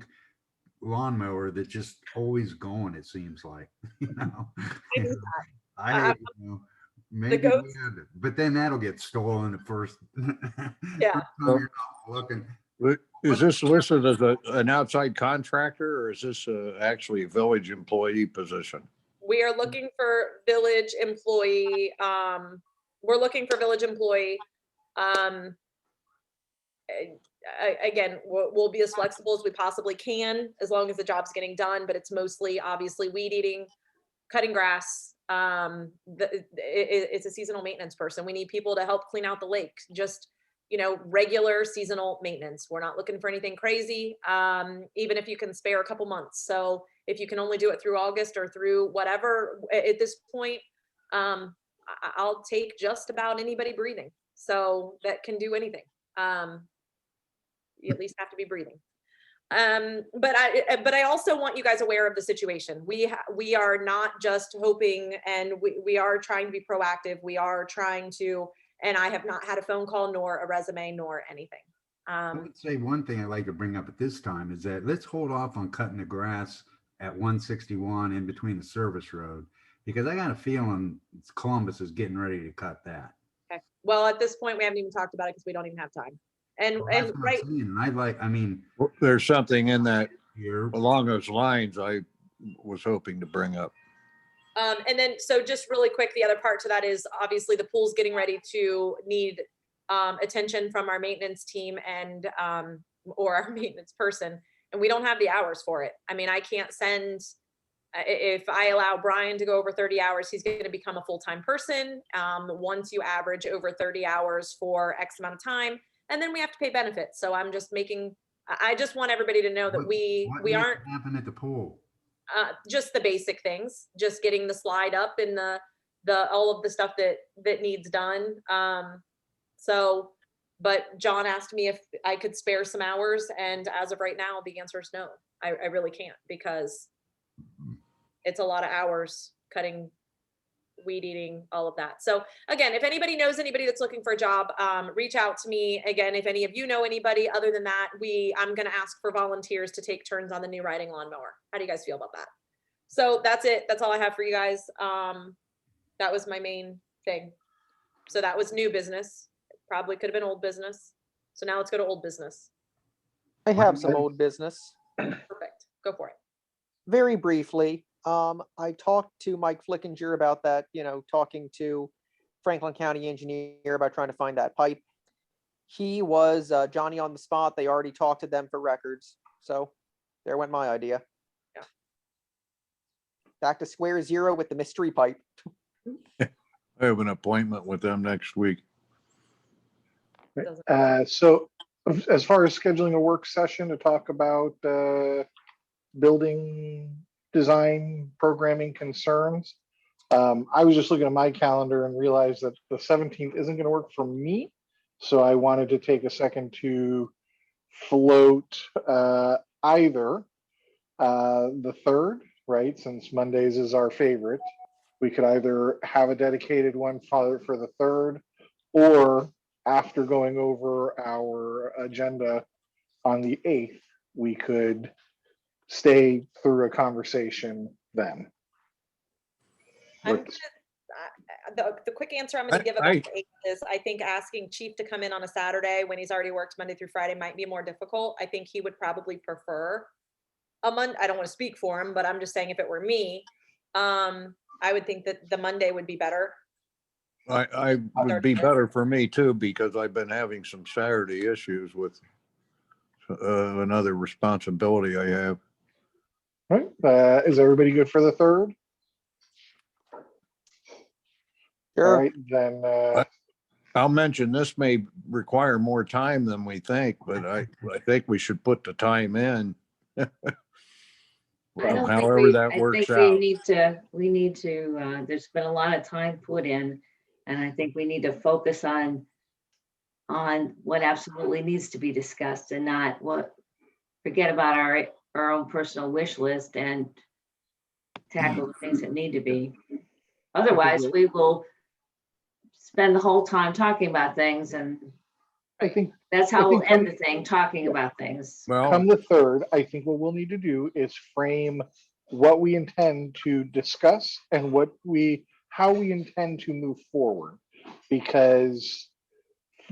lawnmower that's just always going, it seems like, you know. I do I, Uh, you know, maybe, goats- we had it, but then that'll get stolen the first. Yeah. first time you're not looking. But is this listed as an outside contractor or is this actually a village employee position? we are looking for village employee, we're looking for village employee. Um, again, we'll be as flexible as we possibly can, as long as the job's getting done, but it's mostly obviously weed eating, cutting grass. It's a seasonal maintenance person. We need people to help clean out the lake, just, you know, regular seasonal maintenance. We're not looking for anything crazy, even if you can spare a couple months. So if you can only do it through August or through whatever, at this point, I'll take just about anybody breathing. So that can do anything. You at least have to be breathing. But I also want you guys aware of the situation. We are not just hoping, and we are trying to be proactive. We are trying to, and I have not had a phone call nor a resume nor anything. I would say one thing I'd like to bring up at this time is that let's hold off on cutting the grass at 161 in between the service road, because I got a feeling Columbus is getting ready to cut that. Okay. Well, at this point, we haven't even talked about it because we don't even have time. And Well, that's and what I'm right, saying, and I'd like, I mean, There's something in that here, along those lines I was hoping to bring up. and then, so just really quick, the other part to that is obviously the pool's getting ready to need attention from our maintenance team and or our maintenance person, and we don't have the hours for it. I mean, I can't send, if I allow Brian to go over 30 hours, he's going to become a full-time person. Once you average over 30 hours for X amount of time, and then we have to pay benefits. So I'm just making, I just want everybody to know that what we needs to aren't happen at the pool. just the basic things, just getting the slide up and the all of the stuff that needs done. So, but John asked me if I could spare some hours, and as of right now, the answer is no. I really can't, because it's a lot of hours cutting, weed eating, all of that. So again, if anybody knows anybody that's looking for a job, reach out to me. Again, if any of you know anybody. Other than that, I'm going to ask for volunteers to take turns on the new riding lawnmower. How do you guys feel about that? So that's it. That's all I have for you guys. That was my main thing. So that was new business. Probably could have been old business. So now let's go to old business. I have some old business. Perfect. Go for it. Very briefly, I talked to Mike Flickinger about that, you know, talking to Franklin County engineer about trying to find that pipe. He was Johnny on the spot. They already talked to them for records. So there went my idea. Yeah. Back to square zero with the mystery pipe. I have an appointment with them next week. So as far as scheduling a work session to talk about building design programming concerns, I was just looking at my calendar and realized that the 17th isn't going to work for me. So I wanted to take a second to float either the 3rd, right? Since Mondays is our favorite. We could either have a dedicated one for the 3rd, or after going over our agenda on the 8th, we could stay through a conversation then. The quick answer I'm going to give about the 8th is I think asking Chief to come in on a Saturday when he's already worked Monday through Friday might be more difficult. I think he would probably prefer a Monday. I don't want to speak for him, but I'm just saying if it were me, I would think that the Monday would be better. I would be better for me too, because I've been having some Saturday issues with another responsibility I have. Right. Is everybody good for the 3rd? Sure. All right, then. I'll mention this may require more time than we think, but I think we should put the time in. I don't think However that works I out. think we need to, there's been a lot of time put in, and I think we need to focus on what absolutely needs to be discussed and not what forget about our own personal wish list and tackle the things that need to be. Otherwise, we will spend the whole time talking about things, and I think that's I how we'll think end the thing, talking about things. Well, come the third, I think what we'll need to do is frame what we intend to discuss and how we intend to move forward. Because,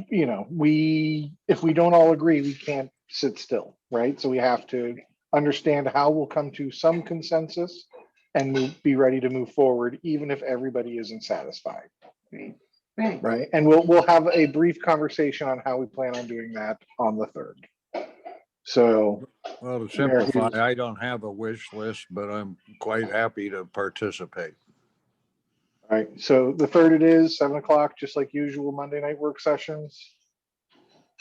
if we don't all agree, we can't sit still, right? So we have to understand how we'll come to some consensus and be ready to move forward, even if everybody isn't satisfied, Right. right? And we'll have a brief conversation on how we plan on doing that on the third. So, well, to Mayor simplify, Hughes. I don't have a wish list, but I'm quite happy to participate. all right, so the third it is 7 o'clock, just like usual Monday night work sessions.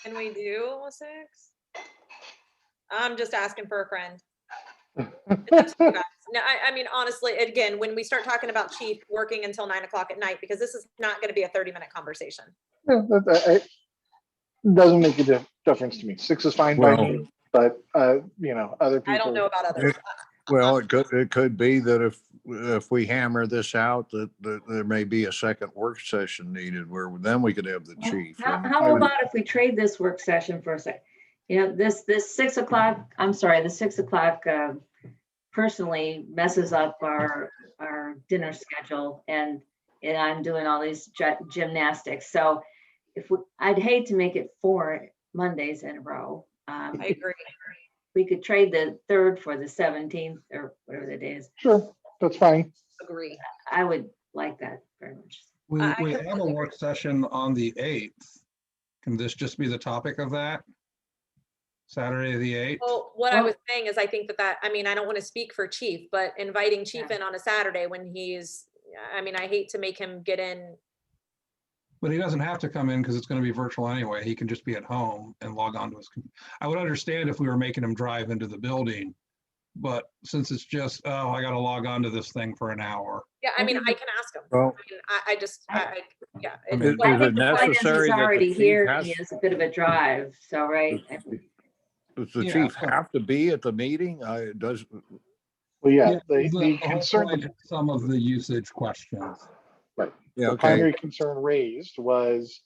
Can we do 6? I'm just asking for a friend. It's up to you guys. No, I mean, honestly, again, when we start talking about chief working until 9 o'clock at night, because this is not gonna be a 30-minute conversation. Yeah, it doesn't make a difference to me. 6 is fine by Well- me, but other people. I don't know about others. Well, it could be that if we hammer this out, that there may be a second work session needed where then we could have the chief. How about if we trade this work session for a sec? This 6 o'clock, I'm sorry, the 6 o'clock personally messes up our dinner schedule, and I'm doing all these gymnastics. So I'd hate to make it 4 Mondays in a row. I agree. We could trade the 3rd for the 17th or whatever the day is. Sure, that's fine. Agree. I would like that very much. We I have a completely work session on the 8th. Can this just be the topic of that? Saturday, the 8th? Well, what I was saying is I think I mean, I don't want to speak for chief, but inviting chief Yeah. in on a Saturday when I hate to make him get in. But he doesn't have to come in because it's going to be virtual anyway. He can just be at home and log on to his. I would understand if we were making him drive into the building, but since it's just, oh, I got to log on to this thing for an hour. Yeah, I mean, I can ask him. Well, I mean, I just, yeah. I mean, it's- Well, I Is think it the point is necessary he's that the already chief here, has- and he has a bit of a drive, so, right? Does the Yeah, chief sure. have to be at the meeting? Well, yeah, the whole concern, point is some of the usage questions. Yeah, the okay. primary concern raised was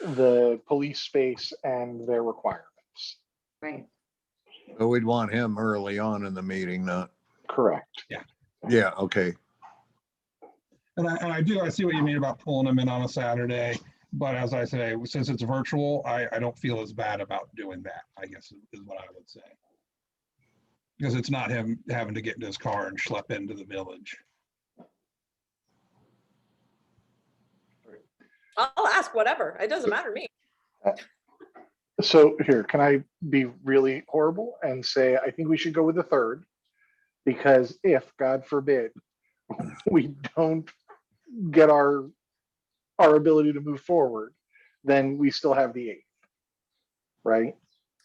the police space and their requirements. Right. So we'd want him early on in the meeting, not, Correct. yeah, okay. And I see what you mean about pulling them in on a Saturday, but as I say, since it's virtual, I don't feel as bad about doing that, I guess is what I would say. Because it's not him having to get in his car and schlep into the village. I'll ask whatever. It doesn't matter to me. So here, can I be really horrible and say, I think we should go with the 3rd? Because if, God forbid, we don't get our ability to move forward, then we still have the 8th. Right?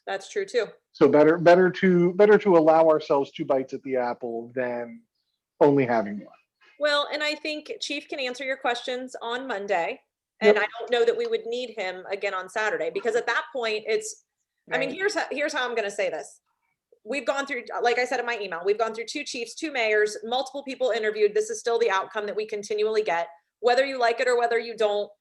That's true too. So better to allow ourselves 2 bites at the apple than only having 1. Well, and I think chief can answer your questions on Monday. And Yep. I don't know that we would need him again on Saturday, because at that point I mean, Right. here's how I'm gonna say this. We've gone through, like I said in my email, we've gone through 2 chiefs, 2 mayors, multiple people interviewed. This is still the outcome that we continually get, whether you like it or whether you don't.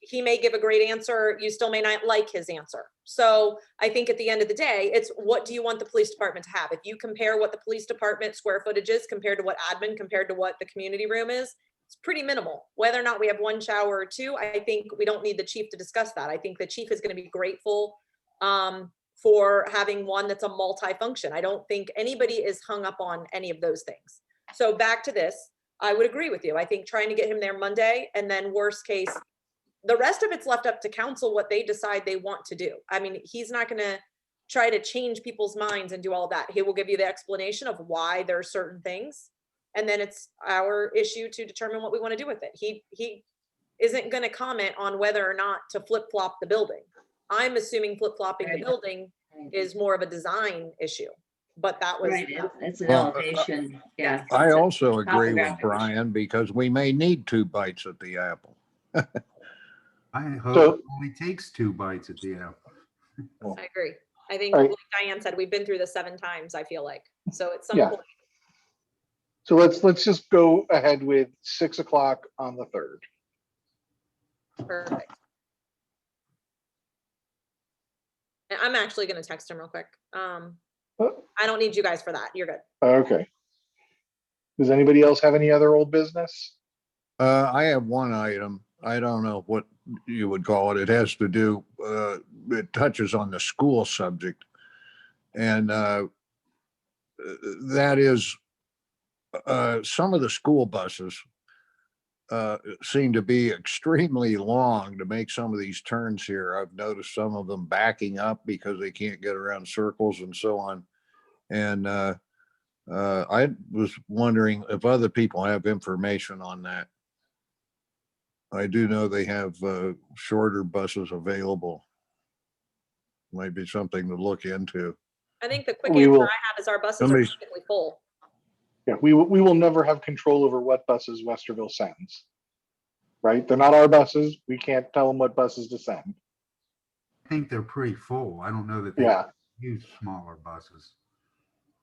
He may give a great answer. You still may not like his answer. So I think at the end of the day, it's what do you want the police department to have? If you compare what the police department square footage is compared to what admin, compared to what the community room is, it's pretty minimal. Whether or not we have 1 shower or 2, I think we don't need the chief to discuss that. I think the chief is going to be grateful for having one that's a multi-function. I don't think anybody is hung up on any of those things. So back to this, I would agree with you. I think trying to get him there Monday, and then worst case, the rest of it's left up to council what they decide they want to do. I mean, he's not going to try to change people's minds and do all that. He will give you the explanation of why there are certain things. And then it's our issue to determine what we want to do with it. He isn't going to comment on whether or not to flip-flop the building. I'm assuming flip-flopping the Right. building is more of a design issue, but that was. Right, it's an Well, elevation, yeah. I also agree with topographic issue. Brian because we may need 2 bites at the apple. I hope So- it only takes 2 bites at the apple. I agree. I think, Right. like Diane said, we've been through this 7 times, I feel like. So at some Yeah. point, So let's just go ahead with 6 o'clock on the 3rd. perfect. And I'm actually gonna text him real quick. I don't need you guys for that. You're good. Okay. Does anybody else have any other old business? I have one item. I don't know what you would call it. It has to do, it touches on the school subject. And that is, some of the school buses seem to be extremely long to make some of these turns here. I've noticed some of them backing up because they can't get around circles and so on. And I was wondering if other people have information on that. I do know they have shorter buses available. Might be something to look into. I think the quick We answer will- I have is our buses are Somebody's- typically full. Yeah, we will never have control over what buses Westerville sends. Right? They're not our buses. We can't tell them what buses to send. I think they're pretty full. I don't know that they Yeah. use smaller buses.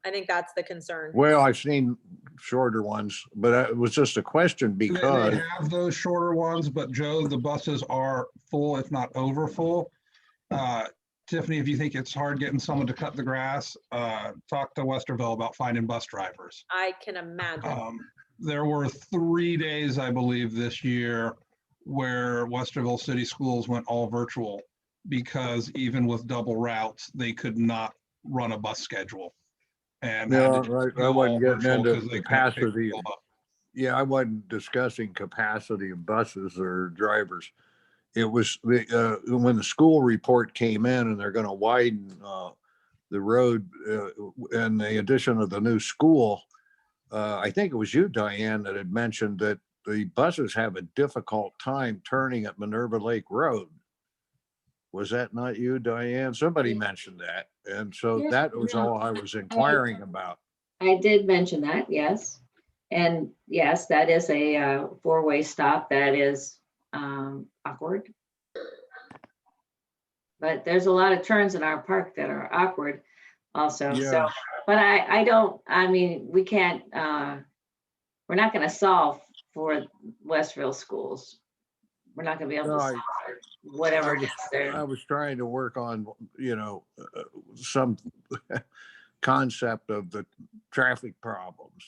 I think that's the concern. Well, I've seen shorter ones, but it was just a question They because, have those shorter ones, but Joe, the buses are full, if not over full. Tiffany, if you think it's hard getting someone to cut the grass, talk to Westerville about finding bus drivers. I can imagine. There were 3 days, I believe, this year where Westerville City Schools went all virtual because even with double routes, they could not run a bus schedule. And had no, to I go all wasn't getting virtual into 'cause they couldn't pick capacity. people up. Yeah, I wasn't discussing capacity of buses or drivers. It was when the school report came in and they're going to widen the road and the addition of the new school. I think it was you, Diane, that had mentioned that the buses have a difficult time turning at Minerva Lake Road. Was that not you, Diane? Somebody mentioned that. And so Yeah, that was no. all I was inquiring about. I did mention that, yes. And yes, that is a 4-way stop. That is awkward. But there's a lot of turns in our park that are awkward also. So, Yeah. but I mean, we can't, we're not going to solve for Westville schools. We're not going to be able No, to I- solve whatever it is I there. was trying to work on, some concept of the traffic problems.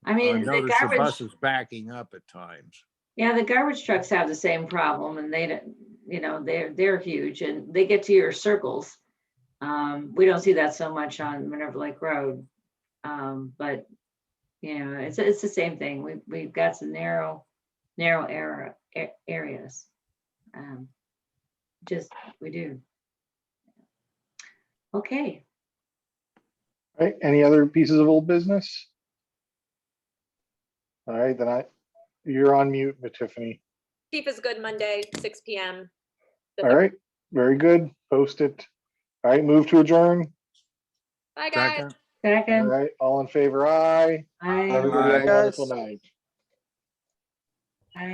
I I mean, the noticed the garbage, buses backing up at times. yeah, the garbage trucks have the same problem and they don't, they're huge and they get to your circles. We don't see that so much on Minerva Lake Road. But it's the same thing. We've got some narrow areas. We do. Okay. All right, any other pieces of old business? All right, then you're on mute, Tiffany. Chief is good Monday, 6 PM. All right, very good. Post it. All right, move to adjourn. Bye, guys. Second. All Second. right, all in favor, aye. Aye. Everybody have a Guys. wonderful night.